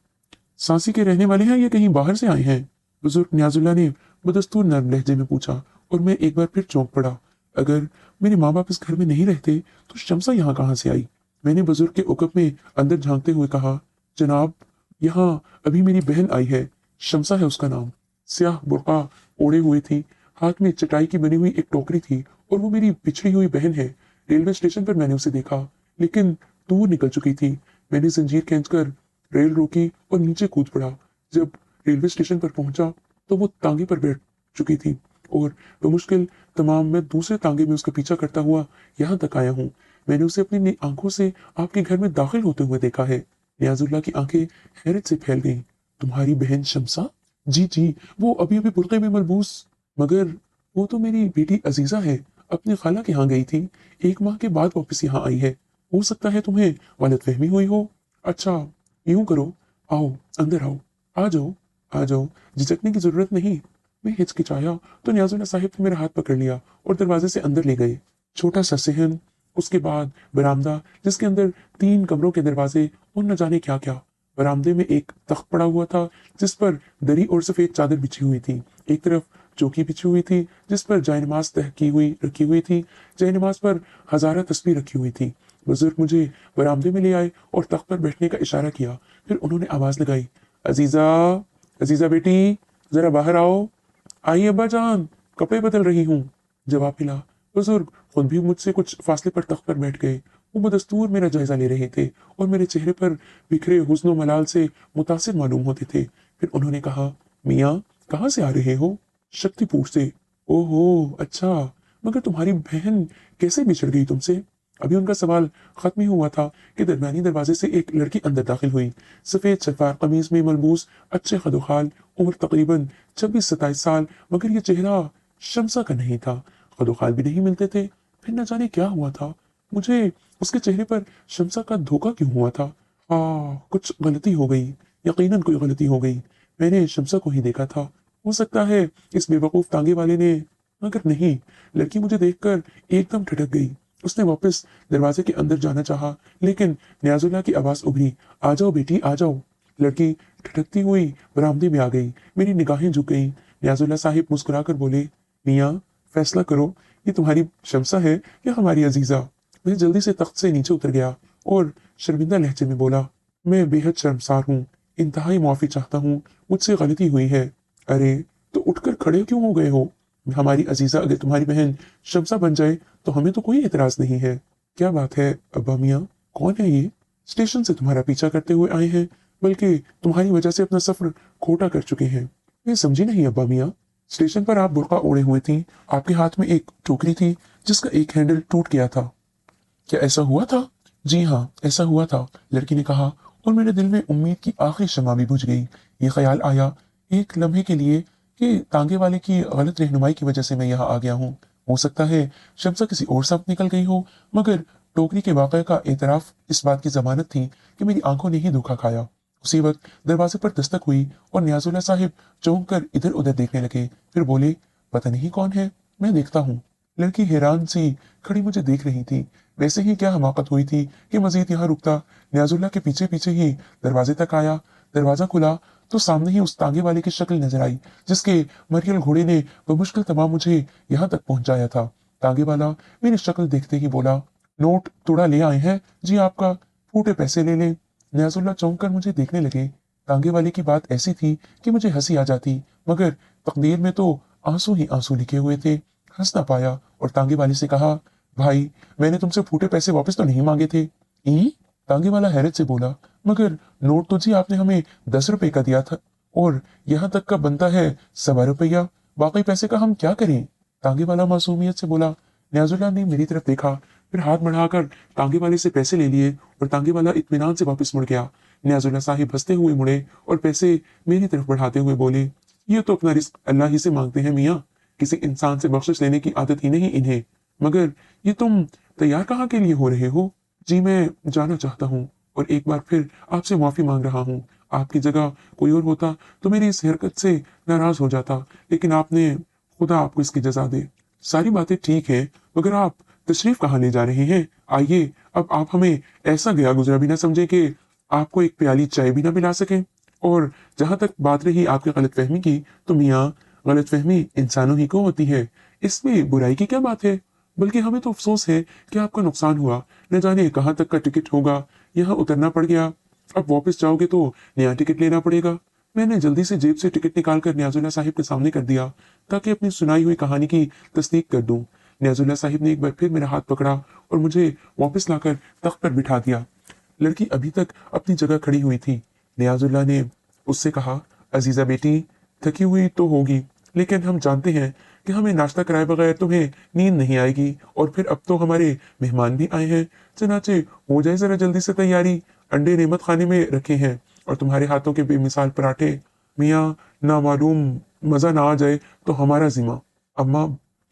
सांसी के रहने वाले हैं या कहीं बाहर से आए हैं? बुजुर्ग न्याजुल्ला ने बदस्तूर नर्म लहजे में पूछा और मैं एक बार फिर चौंक पड़ा। अगर मेरे माँ बाप इस घर में नहीं रहते तो शमसा यहाँ कहाँ से आई? मैंने बुजुर्ग के उकब में अंदर झांकते हुए कहा, जनाब, यहाँ अभी मेरी बहन आई है, शमसा है उसका नाम। स्याह बुर्का ओढ़े हुए थी, हाथ में चटाई की बनी हुई एक टोकरी थी और वो मेरी बिछड़ी हुई बहन है। रेलवे स्टेशन पर मैंने उसे देखा, लेकिन दूर निकल चुकी थी। मैंने जंजीर खींचकर रेल रोकी और नीचे कूद पड़ा। जब रेलवे स्टेशन पर पहुंचा तो वो तांगे पर बैठ चुकी थी और बमुश्किल तमाम मैं दूसरे तांगे में उसका पीछा करता हुआ यहाँ तक आया हूँ। मैंने उसे अपनी आंखों से आपके घर में दाखिल होते हुए देखा है। नियाजुल्लाह की आंखें हैरत से फैल गईं। तुम्हारी बहन शमसा? जी जी, वो अभी अभी बुर्के में मलबूस। मगर वो तो मेरी बेटी अजीजा है, अपनी खाला के यहाँ गई थी, 1 माह के बाद वापस यहाँ आई है। हो सकता है तुम्हें गलतफहमी हुई हो। अच्छा, यूं करो, आओ अंदर आओ, आ जाओ, आ जाओ, झिझकने की जरूरत नहीं। मैं हिचकिचाया तो नियाजुल्लाह साहिब ने मेरा हाथ पकड़ लिया और दरवाजे से अंदर ले गए। छोटा सा सहन, उसके बाद बरामदा जिसके अंदर 3 कमरों के दरवाजे और न जाने क्या क्या। बरामदे में एक तख्त पड़ा हुआ था जिस पर दरी और सफेद चादर बिछी हुई थी। एक तरफ चौकी बिछी हुई थी जिस पर जायनमाज तह की हुई रखी हुई थी। जायनमाज पर हजारा तस्बीह रखी हुई थी। बुजुर्ग मुझे बरामदे में ले आए और तख्त पर बैठने का इशारा किया। फिर उन्होंने आवाज लगाई, अजीजा, अजीजा बेटी, जरा बाहर आओ। आई अब्बा जान, कपड़े बदल रही हूँ, जवाब मिला। बुजुर्ग खुद भी मुझसे कुछ फासले पर तख्त पर बैठ गए। वो बदस्तूर मेरा जायजा ले रहे थे और मेरे चेहरे पर बिखरे हुस्न मलाल से मुतासिर मालूम होते थे। फिर उन्होंने कहा, मियाँ, कहाँ से आ रहे हो? शक्तिपुर से। ओहो, अच्छा, मगर तुम्हारी बहन कैसे बिछड़ गई तुमसे? अभी उनका सवाल खत्म ही हुआ था कि दरमियानी दरवाजे से एक लड़की अंदर दाखिल हुई। सफेद सफार कमीज में मलबूस, अच्छे खदोखाल, उम्र तकरीबन 26-27 साल, मगर ये चेहरा शमसा का नहीं था। खदोखाल भी नहीं मिलते थे। फिर न जाने क्या हुआ था, मुझे उसके चेहरे पर शमसा का धोखा क्यों हुआ था? कुछ गलती हो गई, यकीनन कोई गलती हो गई। मैंने शमसा को ही देखा था। हो सकता है इस बेवकूफ तांगे वाले ने, मगर नहीं। लड़की मुझे देखकर एकदम ठिठक गई। उसने वापस दरवाजे के अंदर जाना चाहा, लेकिन नियाजुल्लाह की आवाज उभरी, आ जाओ बेटी, आ जाओ। लड़की ठिठकती हुई बरामदे में आ गई। मेरी निगाहें झुक गईं। नियाजुल्लाह साहिब मुस्कुराकर बोले, मियाँ, फैसला करो, ये तुम्हारी शमसा है या हमारी अजीजा? मैं जल्दी से तख्त से नीचे उतर गया और शर्मिंदा लहजे में बोला, मैं बेहद शर्मसार हूँ, इंतहाई माफी चाहता हूँ, मुझसे गलती हुई है। अरे, तो उठकर खड़े क्यों हो गए हो? हमारी अजीजा अगर तुम्हारी बहन शमसा बन जाए तो हमें तो कोई एतराज नहीं है। क्या बात है अब्बा मियाँ, कौन है ये? स्टेशन से तुम्हारा पीछा करते हुए आए हैं, बल्कि तुम्हारी वजह से अपना सफर खोटा कर चुके हैं। मैं समझी नहीं अब्बा मियाँ। स्टेशन पर आप बुर्का ओढ़े हुए थी, आपके हाथ में एक टोकरी थी जिसका एक हैंडल टूट गया था। क्या ऐसा हुआ था? जी हाँ, ऐसा हुआ था, लड़की ने कहा और मेरे दिल में उम्मीद की आखिरी शम्मा भी बुझ गई। ये ख्याल आया एक लम्हे के लिए कि तांगे वाले की गलत रहनुमाई की वजह से मैं यहाँ आ गया हूँ। हो सकता है शमसा किसी और साथ निकल गई हो, मगर टोकरी के वाक़े का एतराफ इस बात की जमानत थी कि मेरी आंखों ने ही धोखा खाया। उसी वक्त दरवाजे पर दस्तक हुई और नियाजुल्लाह साहिब चौंक कर इधर उधर देखने लगे। फिर बोले, पता नहीं कौन है, मैं देखता हूँ। लड़की हैरान सी खड़ी मुझे देख रही थी। वैसे ही क्या हमाकत हुई थी कि मजीद यहाँ रुकता। नियाजुल्लाह के पीछे पीछे ही दरवाजे तक आया। दरवाजा खुला तो सामने ही उस तांगे वाले की शक्ल नजर आई जिसके मरियल घोड़े ने बमुश्किल तमाम मुझे यहाँ तक पहुंचाया था। तांगे वाला मेरी शक्ल देखते ही बोला, नोट थोड़ा ले आए हैं जी आपका, फूटे पैसे ले लें। नियाजुल्लाह चौंक कर मुझे देखने लगे। तांगे वाले की बात ऐसी थी कि मुझे हंसी आ जाती, मगर तकदीर में तो आंसू ही आंसू लिखे हुए थे। हंस ना पाया और तांगे वाले से कहा, भाई, मैंने तुमसे फूटे पैसे वापस तो नहीं मांगे थे। ई? तांगे वाला हैरत से बोला, मगर नोट तो जी आपने हमें 10 रुपए का दिया था और यहाँ तक का बनता है 1.25 रुपया, बाकी पैसे का हम क्या करें? तांगे वाला मासूमियत से बोला। नियाजुल्लाह ने मेरी तरफ देखा, फिर हाथ बढ़ाकर तांगे वाले से पैसे ले लिए और तांगे वाला इत्मीनान से वापस मुड़ गया। नियाजुल्लाह साहिब हंसते हुए मुड़े और पैसे मेरी तरफ बढ़ाते हुए बोले, ये तो अपना रिस्क अल्लाह ही से मांगते हैं मियाँ, किसी इंसान से बख्शिश लेने की आदत ही नहीं इन्हें। मगर ये तुम तैयार कहाँ के लिए हो रहे हो? जी मैं जाना चाहता हूँ और एक बार फिर आपसे माफी मांग रहा हूँ। आपकी जगह कोई और होता तो मेरी इस हरकत से नाराज हो जाता, लेकिन आपने, खुदा आपको इसकी जजा दे। सारी बातें ठीक है, मगर आप तशरीफ कहाँ ले जा रहे हैं? आइए, अब आप हमें ऐसा गया गुजरा भी ना समझे कि आपको एक प्याली चाय भी ना पिला सके। और जहां तक बात रही आपकी गलतफहमी की, तो मियाँ, गलतफहमी इंसानों ही को होती है, इसमें बुराई की क्या बात है? बल्कि हमें तो अफसोस है कि आपका नुकसान हुआ। न जाने कहाँ तक का टिकट होगा, यहाँ उतरना पड़ गया। अब वापस जाओगे तो नया टिकट लेना पड़ेगा। मैंने जल्दी से जेब से टिकट निकालकर नियाजुल्लाह साहिब के सामने कर दिया, ताकि अपनी सुनाई हुई कहानी की तस्दीक कर दूं। नियाजुल्लाह साहिब ने एक बार फिर मेरा हाथ पकड़ा और मुझे वापस लाकर तख्त पर बिठा दिया। लड़की अभी तक अपनी जगह खड़ी हुई थी। नियाजुल्लाह ने उससे कहा, अजीजा बेटी, थकी हुई तो होगी, लेकिन हम जानते हैं कि हमें नाश्ता कराए बगैर तुम्हें नींद नहीं आएगी, और फिर अब तो हमारे मेहमान भी आए हैं। चनाचे हो जाए जरा जल्दी से तैयारी, अंडे नेमत खाने में रखे हैं और तुम्हारे हाथों के बेमिसाल पराठे। मियाँ, ना मालूम मजा ना आ जाए तो हमारा जिम्मा। अम्मा,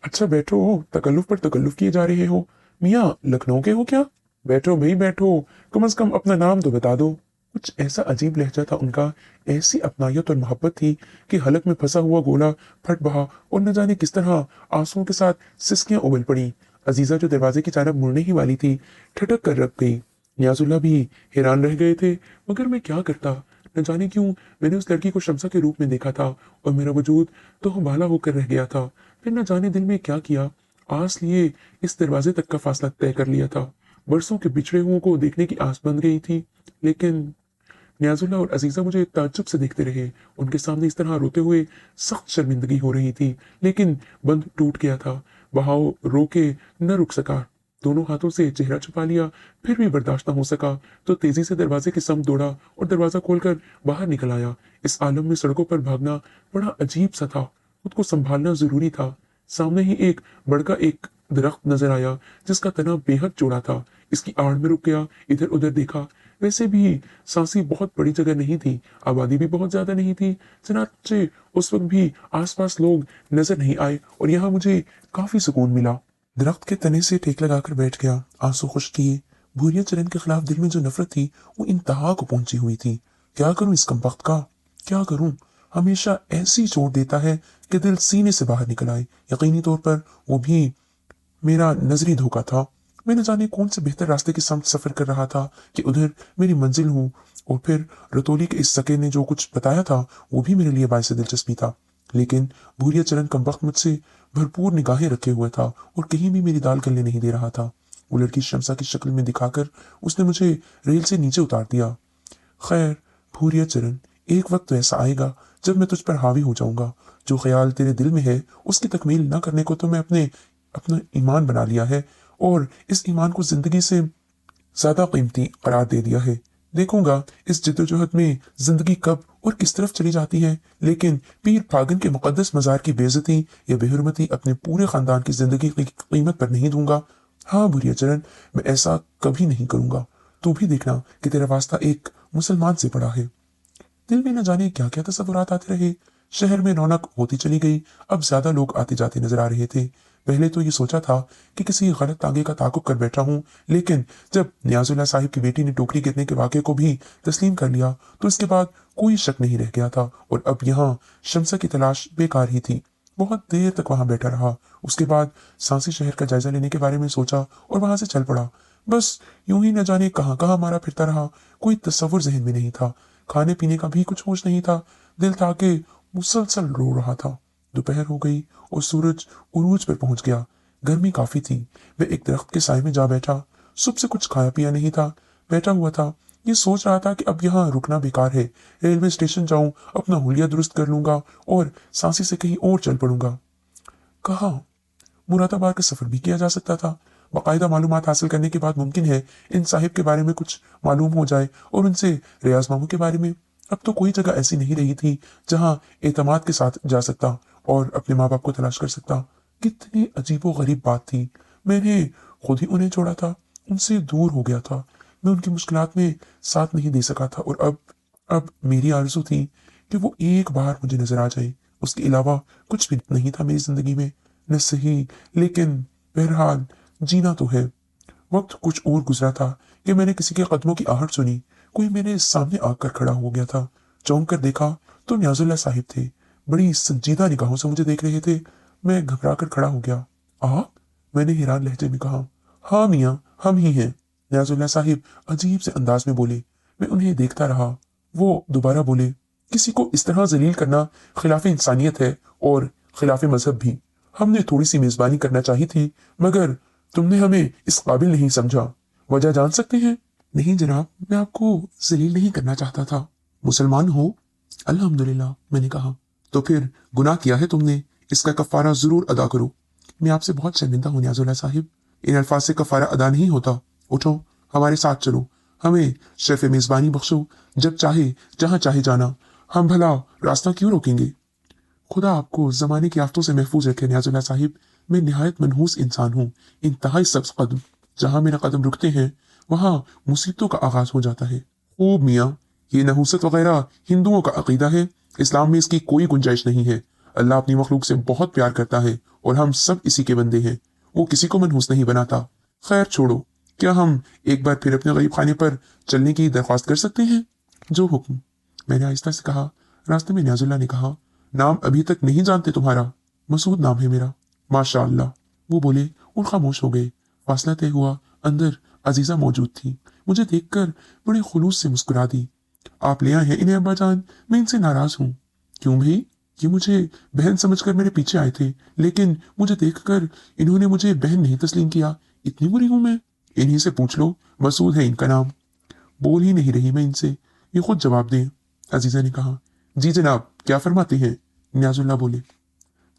अच्छा बैठो, तकल्लुफ पर तकल्लुफ किए जा रहे हो। मियाँ, लखनऊ के हो क्या? बैठो भाई बैठो, कम से कम अपना नाम तो बता दो। कुछ ऐसा अजीब लहजा था उनका, ऐसी अपनायत और मोहब्बत थी कि हलक में फंसा हुआ गोला फट बहा और न जाने किस तरह आंसुओं के साथ सिसकियां उबल पड़ी। अजीजा जो दरवाजे की जानब मुड़ने ही वाली थी, ठटक कर रख गई। नियाजुल्लाह भी हैरान रह गए थे, मगर मैं क्या करता? न जाने क्यों मैंने उस लड़की को शमसा के रूप में देखा था और मेरा वजूद तो हवाला होकर रह गया था। फिर न जाने दिल में क्या किया, आस लिए इस दरवाजे तक का फासला तय कर लिया था। बरसों के बिछड़े हुओं को देखने की आस बन गई थी, लेकिन नियाजुल्लाह और अजीजा मुझे ताज्जुब से देखते रहे। उनके सामने इस तरह रोते हुए सख्त शर्मिंदगी हो रही थी, लेकिन बंद टूट गया था। बहाव रोके न रुक सका। दोनों हाथों से चेहरा छुपा लिया, फिर भी बर्दाश्त न हो सका तो तेजी से दरवाजे की समत दौड़ा और दरवाजा खोलकर बाहर निकल आया। इस आलम में सड़कों पर भागना बड़ा अजीब सा था, खुद को संभालना जरूरी था। सामने ही एक बड़का एक दरख्त नजर आया, जिसका तना बेहद चौड़ा था। इसकी आड़ में रुक गया, इधर उधर देखा। वैसे भी सांसी बहुत बड़ी जगह नहीं थी, आबादी भी बहुत ज्यादा नहीं थी, चनाचे उस वक्त भी आसपास लोग नजर नहीं आए और यहाँ मुझे काफी सुकून मिला। दरख्त के तने से टेक लगाकर बैठ गया, आंसू खुश किए। भूरिया चरण के खिलाफ दिल में जो नफरत थी वो इंतहा को पहुंची हुई थी। क्या करूं इस कमबख्त का, क्या करूं? हमेशा ऐसी चोट देता है कि दिल सीने से बाहर निकल आए। यकीनी तौर पर वो भी मेरा नजरी धोखा था। मैं न जाने कौन से बेहतर रास्ते की समत सफर कर रहा था कि उधर मेरी मंजिल हूँ, और फिर रतौली के इस सके ने जो कुछ बताया था वो भी मेरे लिए बायसे दिलचस्पी था। लेकिन भूरिया चरण कमबख्त मुझसे भरपूर निगाहें रखे हुए था और कहीं भी मेरी दाल गलने नहीं दे रहा था। वो लड़की शमसा की शक्ल में दिखाकर उसने मुझे रेल से नीचे उतार दिया। खैर भूरिया चरण, एक वक्त तो ऐसा आएगा जब मैं तुझ पर हावी हो जाऊंगा। जो ख्याल तेरे दिल में है उसकी तकमील न करने को तो मैं अपना ईमान बना लिया है, और इस ईमान को जिंदगी से ज्यादा कीमती करार दे दिया है। देखूंगा इस जद्दोजहद में जिंदगी कब और किस तरफ चली जाती है, लेकिन पीर फागन के मुकद्दस मजार की बेइज्जती या बेहुरमती अपने पूरे खानदान की जिंदगी की कीमत पर नहीं दूंगा। हाँ भूरिया चरण, मैं ऐसा कभी नहीं करूंगा। तू भी देखना कि तेरा वास्ता एक मुसलमान से पड़ा है। दिल में न जाने क्या क्या तस्वुरात आते रहे। शहर में रौनक होती चली गई, अब ज्यादा लोग आते जाते नजर आ रहे थे। पहले तो ये सोचा था कि किसी गलत तांगे का ताकुब कर बैठा हूँ, लेकिन जब नियाजुल्लाह साहिब की बेटी ने टोकरी गिरने के वाक़े को भी तस्लीम कर लिया तो इसके बाद कोई शक नहीं रह गया था, और अब यहाँ शमसा की तलाश बेकार ही थी। बहुत देर तक वहां बैठा रहा। उसके बाद सांसी शहर का जायजा लेने के बारे में सोचा और वहां से चल पड़ा। बस यूं ही न जाने कहाँ कहाँ मारा फिरता रहा। कोई तस्वुर जहन में नहीं था, खाने पीने का भी कुछ होश नहीं था। दिल था कि मुसलसल रो रहा था। दोपहर हो गई और सूरज उरूज पर पहुंच गया। गर्मी काफी थी। मैं एक दरख्त के साए में जा बैठा। सुबह से कुछ खाया पिया नहीं था, बैठा हुआ था। ये सोच रहा था कि अब यहाँ रुकना बेकार है, रेलवे स्टेशन जाऊं, अपना हुलिया दुरुस्त कर लूंगा और सांसी से कहीं और चल पड़ूंगा। कहाँ? मुरादाबाद का सफर भी किया जा सकता था। बाकायदा मालूमात हासिल करने के बाद मुमकिन है इन साहिब के बारे में कुछ मालूम हो जाए और उनसे रियाज मामू के बारे में। अब तो कोई जगह ऐसी नहीं रही थी जहां एतमाद के साथ जा सकता और अपने माँ बाप को तलाश कर सकता। कितनी अजीबो गरीब बात थी। मैंने खुद ही उन्हें छोड़ा था, उनसे दूर हो गया था। मैं उनकी मुश्किलात में साथ नहीं दे सका था, और अब मेरी आरज़ू थी कि वो एक बार मुझे नजर आ जाए। उसके अलावा कुछ भी नहीं था मेरी जिंदगी में, न सही, लेकिन बहरहाल जीना तो है। वक्त कुछ और गुजरा था कि मैंने किसी के कदमों की आहट सुनी। कोई मेरे सामने आकर खड़ा हो गया था। चौंक कर देखा तो न्याजुल्लाह साहिब थे। बड़ी संजीदा निगाहों से मुझे देख रहे थे। मैं घबरा कर खड़ा हो गया। आप? मैंने हैरान लहजे में कहा। हाँ मियाँ, हम ही हैं, न्याजुल्लाह साहिब अजीब से अंदाज में बोले। मैं उन्हें देखता रहा। वो दोबारा बोले, किसी को इस तरह जलील करना खिलाफ इंसानियत है और खिलाफ मजहब भी। हमने थोड़ी सी मेजबानी करना चाहिए थी, मगर तुमने हमें इस काबिल नहीं समझा। वजह जान सकते हैं? नहीं जनाब, मैं आपको जलील नहीं करना चाहता था। मुसलमान हो? अल्हम्दुलिल्लाह, मैंने कहा। तो फिर गुनाह किया है तुमने, इसका कफारा जरूर अदा करो। मैं आपसे बहुत शर्मिंदा हूं न्याजुल्लाह साहिब, इन अल्फाज से कफारा अदा नहीं होता। उठो, हमारे साथ चलो, हमें शर्फ मेजबानी बख्शो, जब चाहे जहां चाहे जाना, हम भला रास्ता क्यों रोकेंगे? खुदा आपको जमाने की आफतों से महफूज रखे न्याजुल्लाह साहिब। मैं निहायत मनहूस इंसान हूँ। इंतहाई सब्ज कदम, जहां मेरा कदम रुकते हैं वहां मुसीबतों का आगाज हो जाता है। खूब मियाँ, ये नहूसत वगैरह हिंदुओं का अकीदा है, इस्लाम में इसकी कोई गुंजाइश नहीं है। अल्लाह अपनी मखलूक से बहुत प्यार करता है और हम सब इसी के बंदे हैं। वो किसी को मनहूस नहीं बनाता। खैर छोड़ो, क्या हम एक बार फिर अपने गरीब खाने पर चलने की दरख्वास्त कर सकते हैं? जो हुक्म, मैंने आहिस्ता से कहा। रास्ते में न्याजुल्लाह ने कहा, नाम अभी तक नहीं जानते तुम्हारा? मसूद नाम है मेरा। माशा अल्लाह, वो बोले और खामोश हो गए। फासला तय हुआ। अंदर अजीजा मौजूद थी। मुझे देखकर बड़े खुलूस से मुस्कुरा दी। आप ले आए हैं इन्हें अब्बा जान, मैं इनसे नाराज हूँ। क्यों भाई? ये मुझे बहन समझकर मेरे पीछे आए थे, लेकिन मुझे देखकर इन्होंने मुझे बहन नहीं तस्लीम किया। इतनी बुरी हूं मैं? इन्हीं से पूछ लो, मसूद है इनका नाम। बोल ही नहीं रही मैं इनसे, ये खुद जवाब दें। अजीजा ने कहा। जी जनाब, क्या फरमाते हैं? न्याजुल्लाह बोले।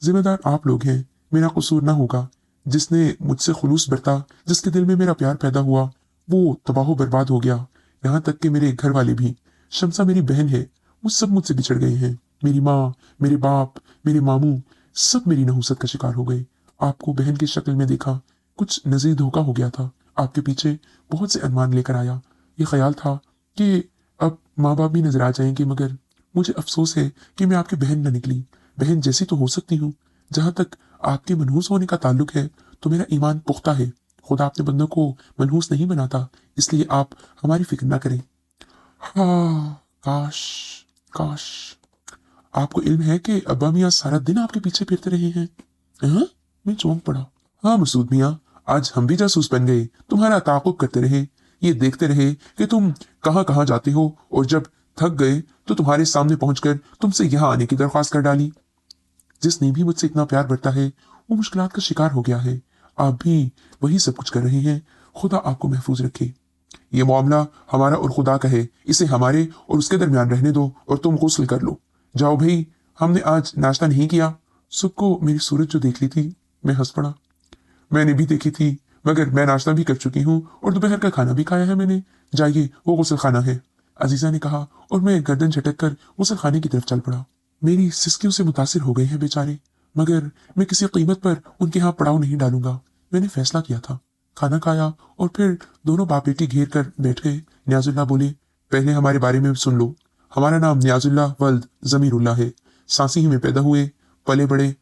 जिम्मेदार आप लोग हैं, मेरा कसूर ना होगा। जिसने मुझसे खुलूस बरता, जिसके दिल में मेरा प्यार पैदा हुआ, वो तबाह बर्बाद हो गया। यहाँ तक कि मेरे घर वाले भी। शमसा मेरी बहन है, वो सब मुझसे बिछड़ गए हैं। मेरी माँ, मेरे बाप, मेरे मामू, सब मेरी नहुसत का शिकार हो गए। आपको बहन की शक्ल में देखा, कुछ नजीर धोखा हो गया था। आपके पीछे बहुत से अरमान लेकर आया। ये ख्याल था कि अब माँ बाप भी नजर आ जाएंगे, मगर मुझे अफसोस है कि मैं आपकी बहन न निकली। बहन जैसी तो हो सकती हूँ। जहां तक आपके मनहूस होने का ताल्लुक है, तो मेरा ईमान पुख्ता है। खुदा अपने बंदों को मनहूस नहीं बनाता, इसलिए आप हमारी फिक्र ना करें। हाँ, काश, काश। आपको इल्म है कि अब्बा मियाँ सारा दिन आपके पीछे फिरते रहे हैं? हाँ? मैं चौंक पड़ा। हाँ मसूद मियाँ, आज हम भी जासूस बन गए, तुम्हारा ताक़ुब करते रहे, ये देखते रहे कि तुम कहाँ कहाँ जाते हो, और जब थक गए तो तुम्हारे सामने पहुंचकर तुमसे यहाँ आने की दरख्वास्त कर डाली। जिसने भी मुझसे इतना प्यार बरता है, वो मुश्किलात का शिकार हो गया है। आप भी वही सब कुछ कर रहे हैं। खुदा आपको महफूज रखे। ये मामला हमारा और खुदा का है, इसे हमारे और उसके दरमियान रहने दो, और तुम गुस्ल कर लो। जाओ भाई, हमने आज नाश्ता नहीं किया। सुबह को मेरी सूरत जो देख ली थी, मैं हंस पड़ा। मैंने भी देखी थी, मगर मैं नाश्ता भी कर चुकी हूँ और दोपहर का खाना भी खाया है मैंने। जाइए, वो गुस्ल खाना है, अजीजा ने कहा, और मैं गर्दन झटक कर गुस्ल खाने की तरफ चल पड़ा। मेरी सिस्कियों से मुतासिर हो गए हैं बेचारे, मगर मैं किसी कीमत पर उनके यहाँ पड़ाव नहीं डालूंगा। मैंने फैसला किया था। खाना खाया और फिर दोनों बाप बेटी घेर कर बैठ गए। न्याजुल्लाह बोले, पहले हमारे बारे में सुन लो। हमारा नाम न्याजुल्लाह वल्द जमीरुल्लाह है। सांसी ही में पैदा हुए, पले बड़े।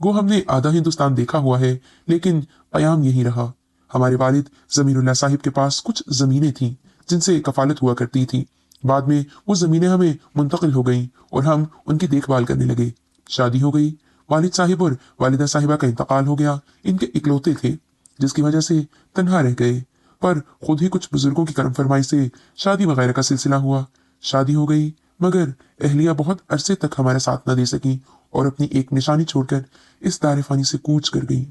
गो हमने आधा हिंदुस्तान देखा हुआ है, लेकिन कयाम यही रहा। हमारे वालिद जमीरुल्लाह साहिब के पास कुछ जमीनें थीं जिनसे कफालत हुआ करती थी। बाद में वो जमीनें हमें मुंतकिल हो गईं और हम उनकी देखभाल करने लगे। शादी हो गई, वालिद साहिब और वालिदा साहिबा का इंतकाल हो गया। इनके इकलौते थे, जिसकी वजह से तन्हा रह गए, पर खुद ही कुछ बुजुर्गों की करम फरमाई से शादी वगैरह का सिलसिला हुआ। शादी हो गई, मगर अहलिया बहुत अरसे तक हमारा साथ न दे सकी और अपनी एक निशानी छोड़कर इस दार फानी से कूच कर गई।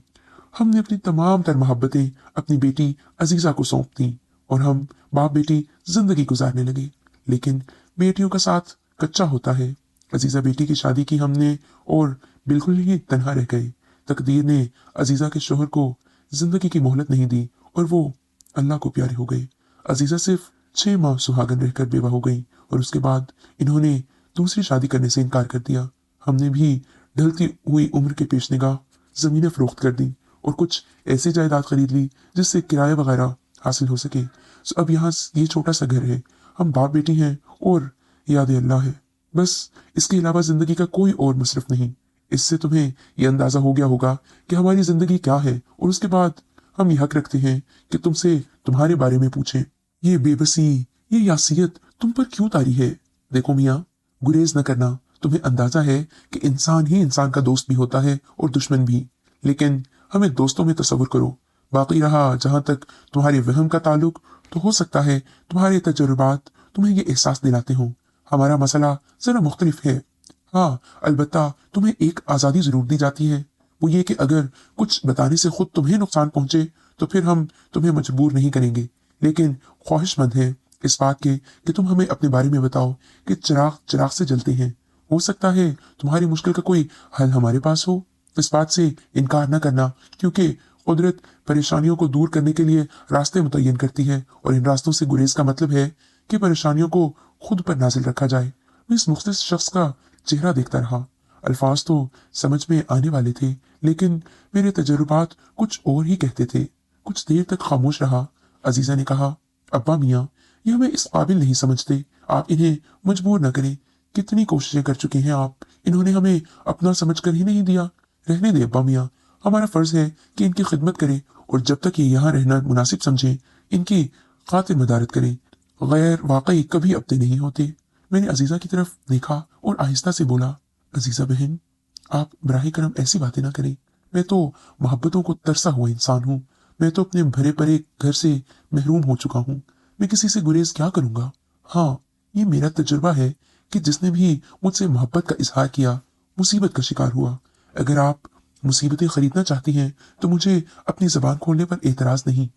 हमने अपनी तमाम तर मोहब्बतें अपनी बेटी अजीजा को सौंप दी और हम बाप बेटी जिंदगी गुजारने लगे। लेकिन बेटियों का साथ कच्चा होता है। अजीजा बेटी की शादी की हमने और बिल्कुल ही तन्हा रह गए। तकदीर ने अजीजा के शोहर को जिंदगी की मोहलत नहीं दी और वो अल्लाह को प्यारे हो गए। अजीजा सिर्फ 6 माह सुहागन रहकर बेवा हो गई और उसके बाद इन्होंने दूसरी शादी करने से इनकार कर दिया। हमने भी ढलती हुई उम्र के पेश निगाह जमीनें फरोख्त कर दी और कुछ ऐसी जायदाद खरीद ली जिससे किराया वगैरह हासिल हो सके। सो अब यहाँ ये छोटा सा घर है, हम बाप बेटी हैं और याद अल्लाह है, बस इसके अलावा जिंदगी का कोई और मसरफ नहीं। इससे तुम्हें यह अंदाजा हो गया होगा कि हमारी जिंदगी क्या है, और उसके बाद हम ये हक रखते हैं कि तुमसे तुम्हारे बारे में पूछें। ये बेबसी, ये यासियत तुम पर क्यों तारी है? देखो मियाँ, गुरेज न करना। तुम्हें अंदाजा है कि इंसान ही इंसान का दोस्त भी होता है और दुश्मन भी, लेकिन हमें दोस्तों में तसव्वुर करो। बाकी रहा जहां तक तुम्हारे वहम का ताल्लुक, तो हो सकता है तुम्हारे तजुर्बात तुम्हें ये एहसास दिलाते हों। हमारा मसला जरा मुख्तलिफ है। हाँ, अलबत्ता तुम्हें एक आज़ादी जरूर दी जाती है, वो ये कि अगर कुछ बताने से खुद तुम्हें नुकसान पहुंचे तो फिर हम तुम्हें मजबूर नहीं करेंगे, लेकिन ख्वाहिशमंद है इस बात के कि तुम हमें अपने बारे में बताओ कि चिराग चिराग से जलते हैं। हो सकता है तुम्हारी मुश्किल का कोई हल हमारे पास हो। इस बात से इनकार न करना, क्योंकि कुदरत परेशानियों को दूर करने के लिए रास्ते मुतय्यन करती है, और इन रास्तों से गुरेज का मतलब है कि परेशानियों को खुद पर नाजिल रखा जाए। मैं इस मुख्तलिस शख्स का चेहरा देखता रहा। अल्फाज तो समझ में आने वाले थे, लेकिन मेरे तजुर्बात कुछ और ही कहते थे। कुछ देर तक खामोश रहा। अजीजा ने कहा, अब्बा मियाँ, ये हमें इस काबिल नहीं समझते, आप इन्हें मजबूर न करें। कितनी कोशिशें कर चुके हैं आप, इन्होंने हमें अपना समझ कर ही नहीं दिया। रहने दे अब्बा मियाँ, हमारा फर्ज है कि इनकी खिदमत करें, और जब तक ये यहाँ रहना मुनासिब समझें इनकी खातिर मदारत करें। गैर वाकई कभी अपने नहीं होते। मैंने अजीजा की तरफ देखा और आहिस्ता से बोला, अजीजा बहन, आप बराह करम ऐसी बातें ना करें। मैं तो मोहब्बतों को तरसा हुआ इंसान हूँ। मैं तो अपने भरे परे घर से महरूम हो चुका हूँ। मैं किसी से गुरेज क्या करूँगा? हाँ, ये मेरा तजुर्बा है कि जिसने भी मुझसे मोहब्बत का इजहार किया मुसीबत का शिकार हुआ। अगर आप मुसीबतें खरीदना चाहती हैं तो मुझे अपनी जबान खोलने पर एतराज नहीं।